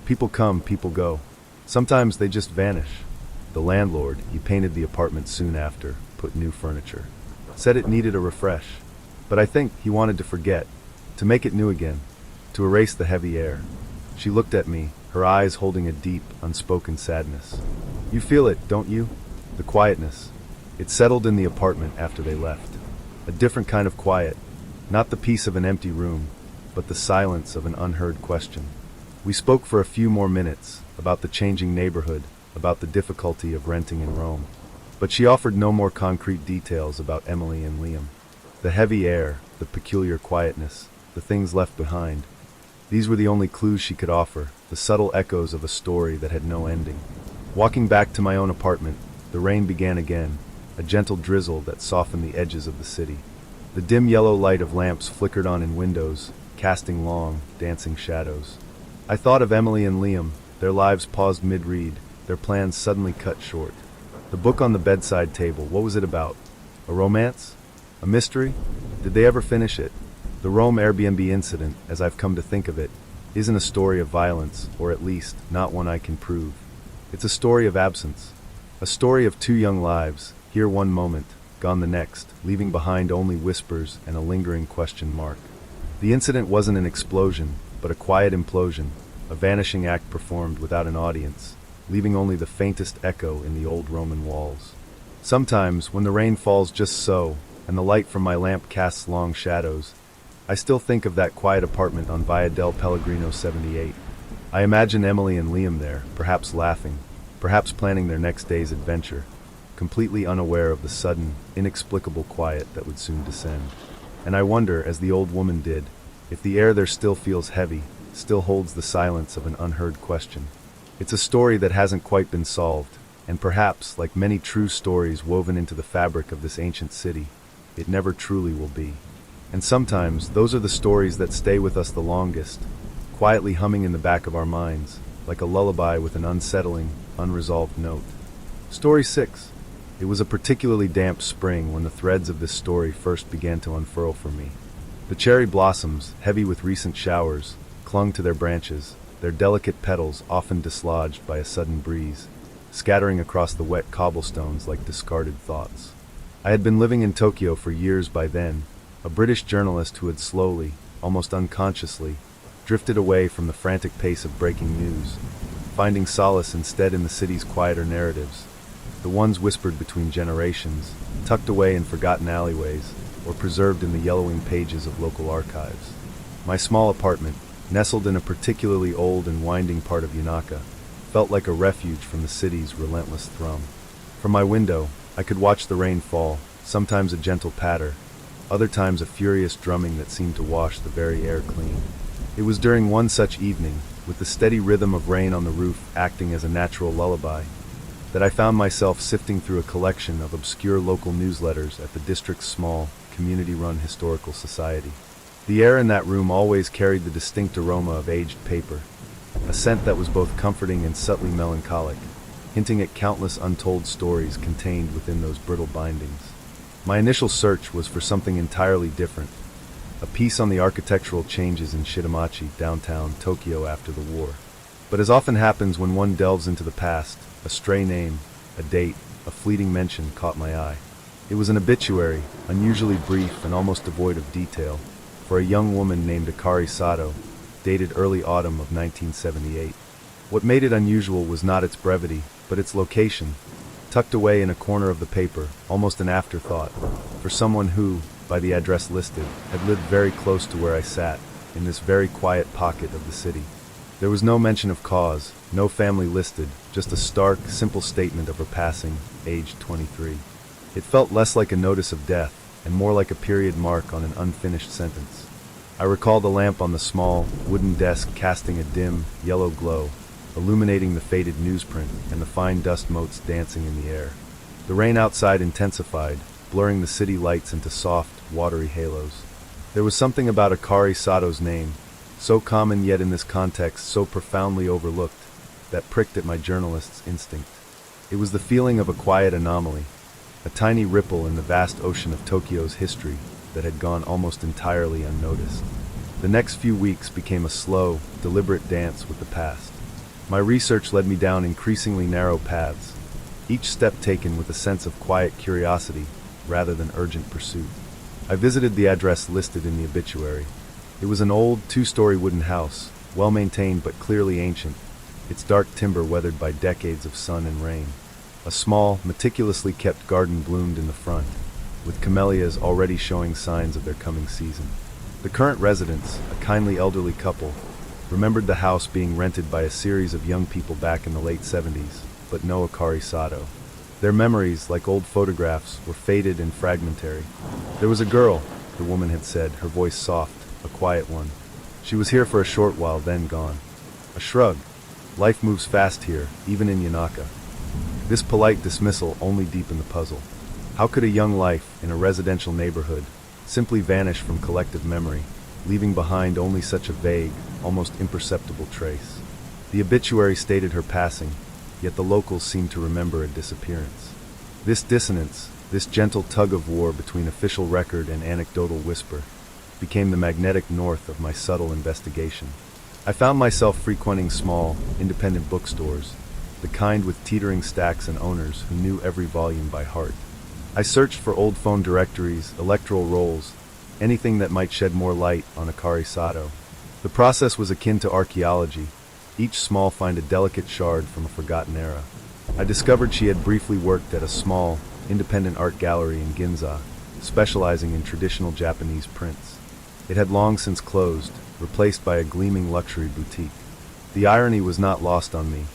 People come, people go. Sometimes they just vanish. The landlord, he painted the apartment soon after, put new furniture. Said it needed a refresh. But I think he wanted to forget, to make it new again, to erase the heavy air." She looked at me, her eyes holding a deep, unspoken sadness. "You feel it, don't you? The quietness. It settled in the apartment after they left. A different kind of quiet. Not the peace of an empty room, but the silence of an unheard question." We spoke for a few more minutes, about the changing neighborhood, about the difficulty of renting in Rome. But she offered no more concrete details about Emily and Liam. The heavy air, the peculiar quietness, the things left behind. These were the only clues she could offer, the subtle echoes of a story that had no ending. Walking back to my own apartment, the rain began again, a gentle drizzle that softened the edges of the city. The dim yellow light of lamps flickered on in windows, casting long, dancing shadows. I thought of Emily and Liam, their lives paused mid-read, their plans suddenly cut short. The book on the bedside table, what was it about? A romance? A mystery? Did they ever finish it? The Rome Airbnb incident, as I've come to think of it, isn't a story of violence, or at least, not one I can prove. It's a story of absence. A story of two young lives, here one moment, gone the next, leaving behind only whispers and a lingering question mark. The incident wasn't an explosion, but a quiet implosion, a vanishing act performed without an audience, leaving only the faintest echo in the old Roman walls. Sometimes, when the rain falls just so, and the light from my lamp casts long shadows, I still think of that quiet apartment on Via del Pellegrino 78. I imagine Emily and Liam there, perhaps laughing, perhaps planning their next day's adventure, completely unaware of the sudden, inexplicable quiet that would soon descend. And I wonder, as the old woman did, if the air there still feels heavy, still holds the silence of an unheard question. It's a story that hasn't quite been solved, and perhaps, like many true stories woven into the fabric of this ancient city, it never truly will be. And sometimes, those are the stories that stay with us the longest, quietly humming in the back of our minds, like a lullaby with an unsettling, unresolved note. Story 6. It was a particularly damp spring when the threads of this story first began to unfurl for me. The cherry blossoms, heavy with recent showers, clung to their branches, their delicate petals often dislodged by a sudden breeze, scattering across the wet cobblestones like discarded thoughts. I had been living in Tokyo for years by then, a British journalist who had slowly, almost unconsciously, drifted away from the frantic pace of breaking news, finding solace instead in the city's quieter narratives, the ones whispered between generations, tucked away in forgotten alleyways, or preserved in the yellowing pages of local archives. My small apartment, nestled in a particularly old and winding part of Yonaka, felt like a refuge from the city's relentless thrum. From my window, I could watch the rain fall, sometimes a gentle patter, other times a furious drumming that seemed to wash the very air clean. It was during one such evening, with the steady rhythm of rain on the roof acting as a natural lullaby, that I found myself sifting through a collection of obscure local newsletters at the district's small, community-run historical society. The air in that room always carried the distinct aroma of aged paper, a scent that was both comforting and subtly melancholic, hinting at countless untold stories contained within those brittle bindings. My initial search was for something entirely different, a piece on the architectural changes in Shitamachi, downtown Tokyo after the war. But as often happens when one delves into the past, a stray name, a date, a fleeting mention caught my eye. It was an obituary, unusually brief and almost devoid of detail, for a young woman named Akari Sato, dated early autumn of 1978. What made it unusual was not its brevity, but its location, tucked away in a corner of the paper, almost an afterthought, for someone who, by the address listed, had lived very close to where I sat, in this very quiet pocket of the city. There was no mention of cause, no family listed, just a stark, simple statement of her passing, aged 23. It felt less like a notice of death, and more like a period mark on an unfinished sentence. I recall the lamp on the small, wooden desk casting a dim, yellow glow, illuminating the faded newsprint and the fine dust motes dancing in the air. The rain outside intensified, blurring the city lights into soft, watery halos. There was something about Akari Sato's name, so common yet in this context so profoundly overlooked, that pricked at my journalist's instinct. It was the feeling of a quiet anomaly, a tiny ripple in the vast ocean of Tokyo's history that had gone almost entirely unnoticed. The next few weeks became a slow, deliberate dance with the past. My research led me down increasingly narrow paths, each step taken with a sense of quiet curiosity rather than urgent pursuit. I visited the address listed in the obituary. It was an old, two-story wooden house, well-maintained but clearly ancient, its dark timber weathered by decades of sun and rain. A small, meticulously kept garden bloomed in the front, with camellias already showing signs of their coming season. The current residents, a kindly elderly couple, remembered the house being rented by a series of young people back in the late 70s, but no Akari Sato. Their memories, like old photographs, were faded and fragmentary. There was a girl, the woman had said, her voice soft, a quiet one. She was here for a short while, then gone. A shrug. Life moves fast here, even in Yanaka. This polite dismissal only deepened the puzzle. How could a young life, in a residential neighborhood, simply vanish from collective memory, leaving behind only such a vague, almost imperceptible trace? The obituary stated her passing, yet the locals seemed to remember a disappearance. This dissonance, this gentle tug-of-war between official record and anecdotal whisper, became the magnetic north of my subtle investigation. I found myself frequenting small, independent bookstores, the kind with teetering stacks and owners who knew every volume by heart. I searched for old phone directories, electoral rolls, anything that might shed more light on Akari Sato. The process was akin to archaeology, each small find a delicate shard from a forgotten era. I discovered she had briefly worked at a small, independent art gallery in Ginza, specializing in traditional Japanese prints. It had long since closed, replaced by a gleaming luxury boutique. The irony was not lost on me.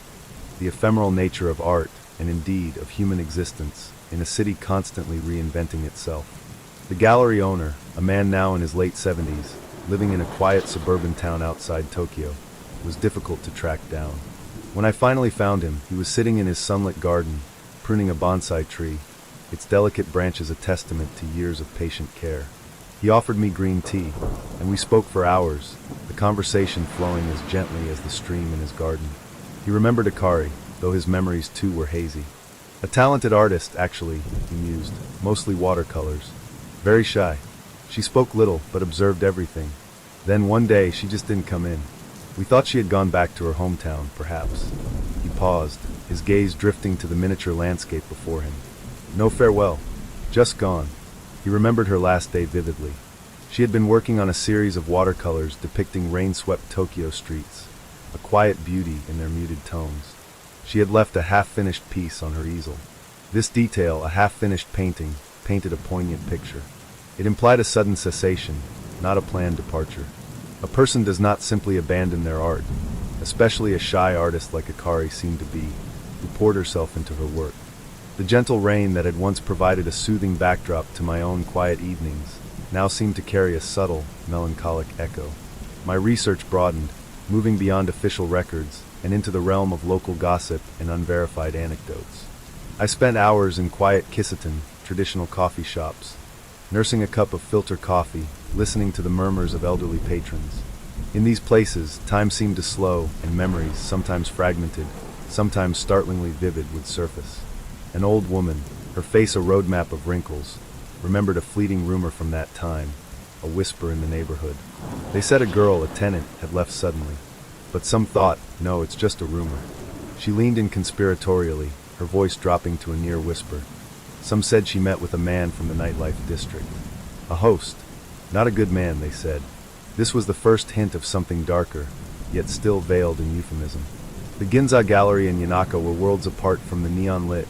The ephemeral nature of art, and indeed of human existence, in a city constantly reinventing itself. The gallery owner, a man now in his late 70s, living in a quiet suburban town outside Tokyo, was difficult to track down. When I finally found him, he was sitting in his sunlit garden, pruning a bonsai tree, its delicate branches a testament to years of patient care. He offered me green tea, and we spoke for hours, the conversation flowing as gently as the stream in his garden. He remembered Akari, though his memories too were hazy. A talented artist, actually, he mused, mostly watercolors. Very shy. She spoke little, but observed everything. Then one day, she just didn't come in. We thought she had gone back to her hometown, perhaps. He paused, his gaze drifting to the miniature landscape before him. No farewell. Just gone. He remembered her last day vividly. She had been working on a series of watercolors depicting rain-swept Tokyo streets, a quiet beauty in their muted tones. She had left a half-finished piece on her easel. This detail, a half-finished painting, painted a poignant picture. It implied a sudden cessation, not a planned departure. A person does not simply abandon their art, especially a shy artist like Akari seemed to be, who poured herself into her work. The gentle rain that had once provided a soothing backdrop to my own quiet evenings now seemed to carry a subtle, melancholic echo. My research broadened, moving beyond official records and into the realm of local gossip and unverified anecdotes. I spent hours in quiet Kisitan, traditional coffee shops, nursing a cup of filter coffee, listening to the murmurs of elderly patrons. In these places, time seemed to slow, and memories, sometimes fragmented, sometimes startlingly vivid, would surface. An old woman, her face a roadmap of wrinkles, remembered a fleeting rumor from that time, a whisper in the neighborhood. They said a girl, a tenant, had left suddenly. But some thought, no, it's just a rumor. She leaned in conspiratorially, her voice dropping to a near whisper. Some said she met with a man from the nightlife district. A host. Not a good man, they said. This was the first hint of something darker, yet still veiled in euphemism. The Ginza Gallery and Yanaka were worlds apart from the neon-lit,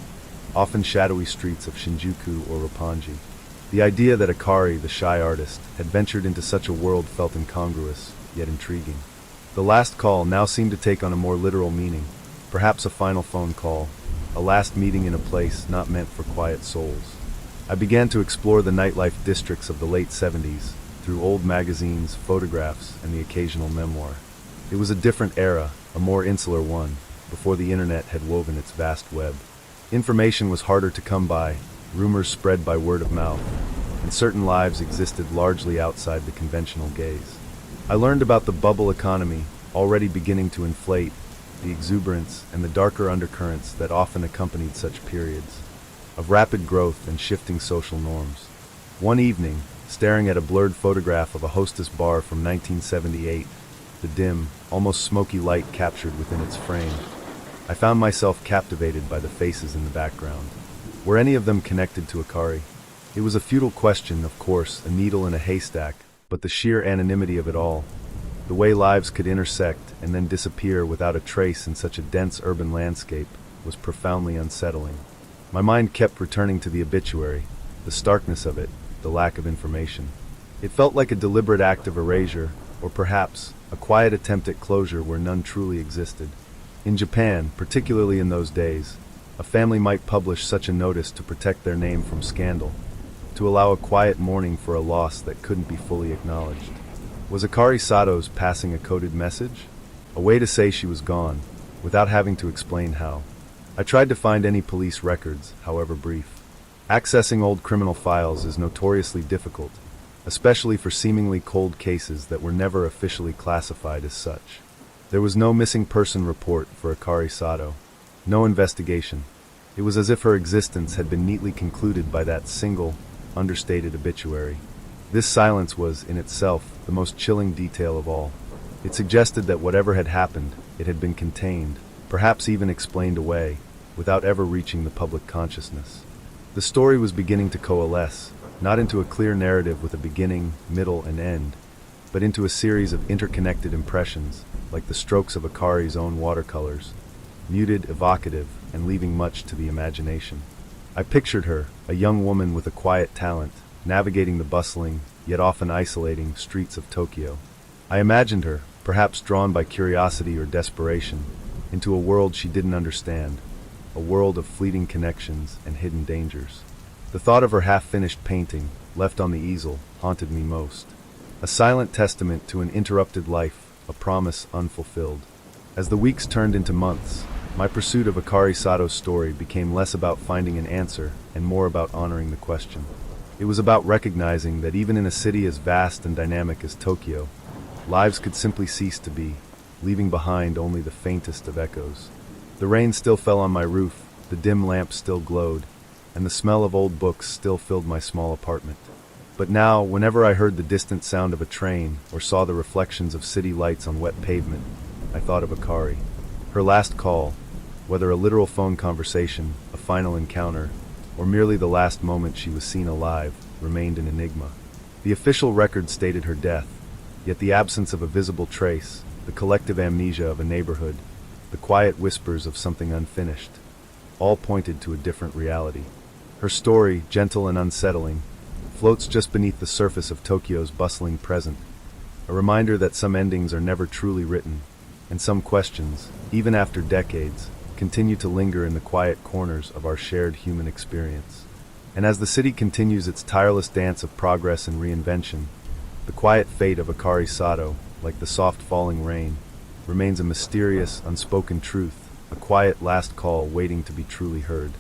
often shadowy streets of Shinjuku or Roppongi. The idea that Akari, the shy artist, had ventured into such a world felt incongruous, yet intriguing. The last call now seemed to take on a more literal meaning, perhaps a final phone call, a last meeting in a place not meant for quiet souls. I began to explore the nightlife districts of the late 70s, through old magazines, photographs, and the occasional memoir. It was a different era, a more insular one, before the internet had woven its vast web. Information was harder to come by, rumors spread by word of mouth, and certain lives existed largely outside the conventional gaze. I learned about the bubble economy, already beginning to inflate, the exuberance and the darker undercurrents that often accompanied such periods, of rapid growth and shifting social norms. One evening, staring at a blurred photograph of a hostess bar from 1978, the dim, almost smoky light captured within its frame, I found myself captivated by the faces in the background. Were any of them connected to Akari? It was a futile question, of course, a needle in a haystack, but the sheer anonymity of it all, the way lives could intersect and then disappear without a trace in such a dense urban landscape, was profoundly unsettling. My mind kept returning to the obituary, the starkness of it, the lack of information. It felt like a deliberate act of erasure, or perhaps a quiet attempt at closure where none truly existed. In Japan, particularly in those days, a family might publish such a notice to protect their name from scandal, to allow a quiet mourning for a loss that couldn't be fully acknowledged. Was Akari Sato's passing a coded message? A way to say she was gone, without having to explain how. I tried to find any police records, however brief. Accessing old criminal files is notoriously difficult, especially for seemingly cold cases that were never officially classified as such. There was no missing person report for Akari Sato, no investigation. It was as if her existence had been neatly concluded by that single, understated obituary. This silence was, in itself, the most chilling detail of all. It suggested that whatever had happened, it had been contained, perhaps even explained away, without ever reaching the public consciousness. The story was beginning to coalesce, not into a clear narrative with a beginning, middle, and end, but into a series of interconnected impressions, like the strokes of Akari's own watercolors, muted, evocative, and leaving much to the imagination. I pictured her, a young woman with a quiet talent, navigating the bustling, yet often isolating, streets of Tokyo. I imagined her, perhaps drawn by curiosity or desperation, into a world she didn't understand, a world of fleeting connections and hidden dangers. The thought of her half-finished painting, left on the easel, haunted me most. A silent testament to an interrupted life, a promise unfulfilled. As the weeks turned into months, my pursuit of Akari Sato's story became less about finding an answer and more about honoring the question. It was about recognizing that even in a city as vast and dynamic as Tokyo, lives could simply cease to be, leaving behind only the faintest of echoes. The rain still fell on my roof, the dim lamps still glowed, and the smell of old books still filled my small apartment. But now, whenever I heard the distant sound of a train or saw the reflections of city lights on wet pavement, I thought of Akari. Her last call, whether a literal phone conversation, a final encounter, or merely the last moment she was seen alive, remained an enigma. The official record stated her death, yet the absence of a visible trace, the collective amnesia of a neighborhood, the quiet whispers of something unfinished, all pointed to a different reality. Her story, gentle and unsettling, floats just beneath the surface of Tokyo's bustling present, a reminder that some endings are never truly written, and some questions, even after decades, continue to linger in the quiet corners of our shared human experience. And as the city continues its tireless dance of progress and reinvention, the quiet fate of Akari Sato, like the soft falling rain, remains a mysterious, unspoken truth, a quiet last call waiting to be truly heard.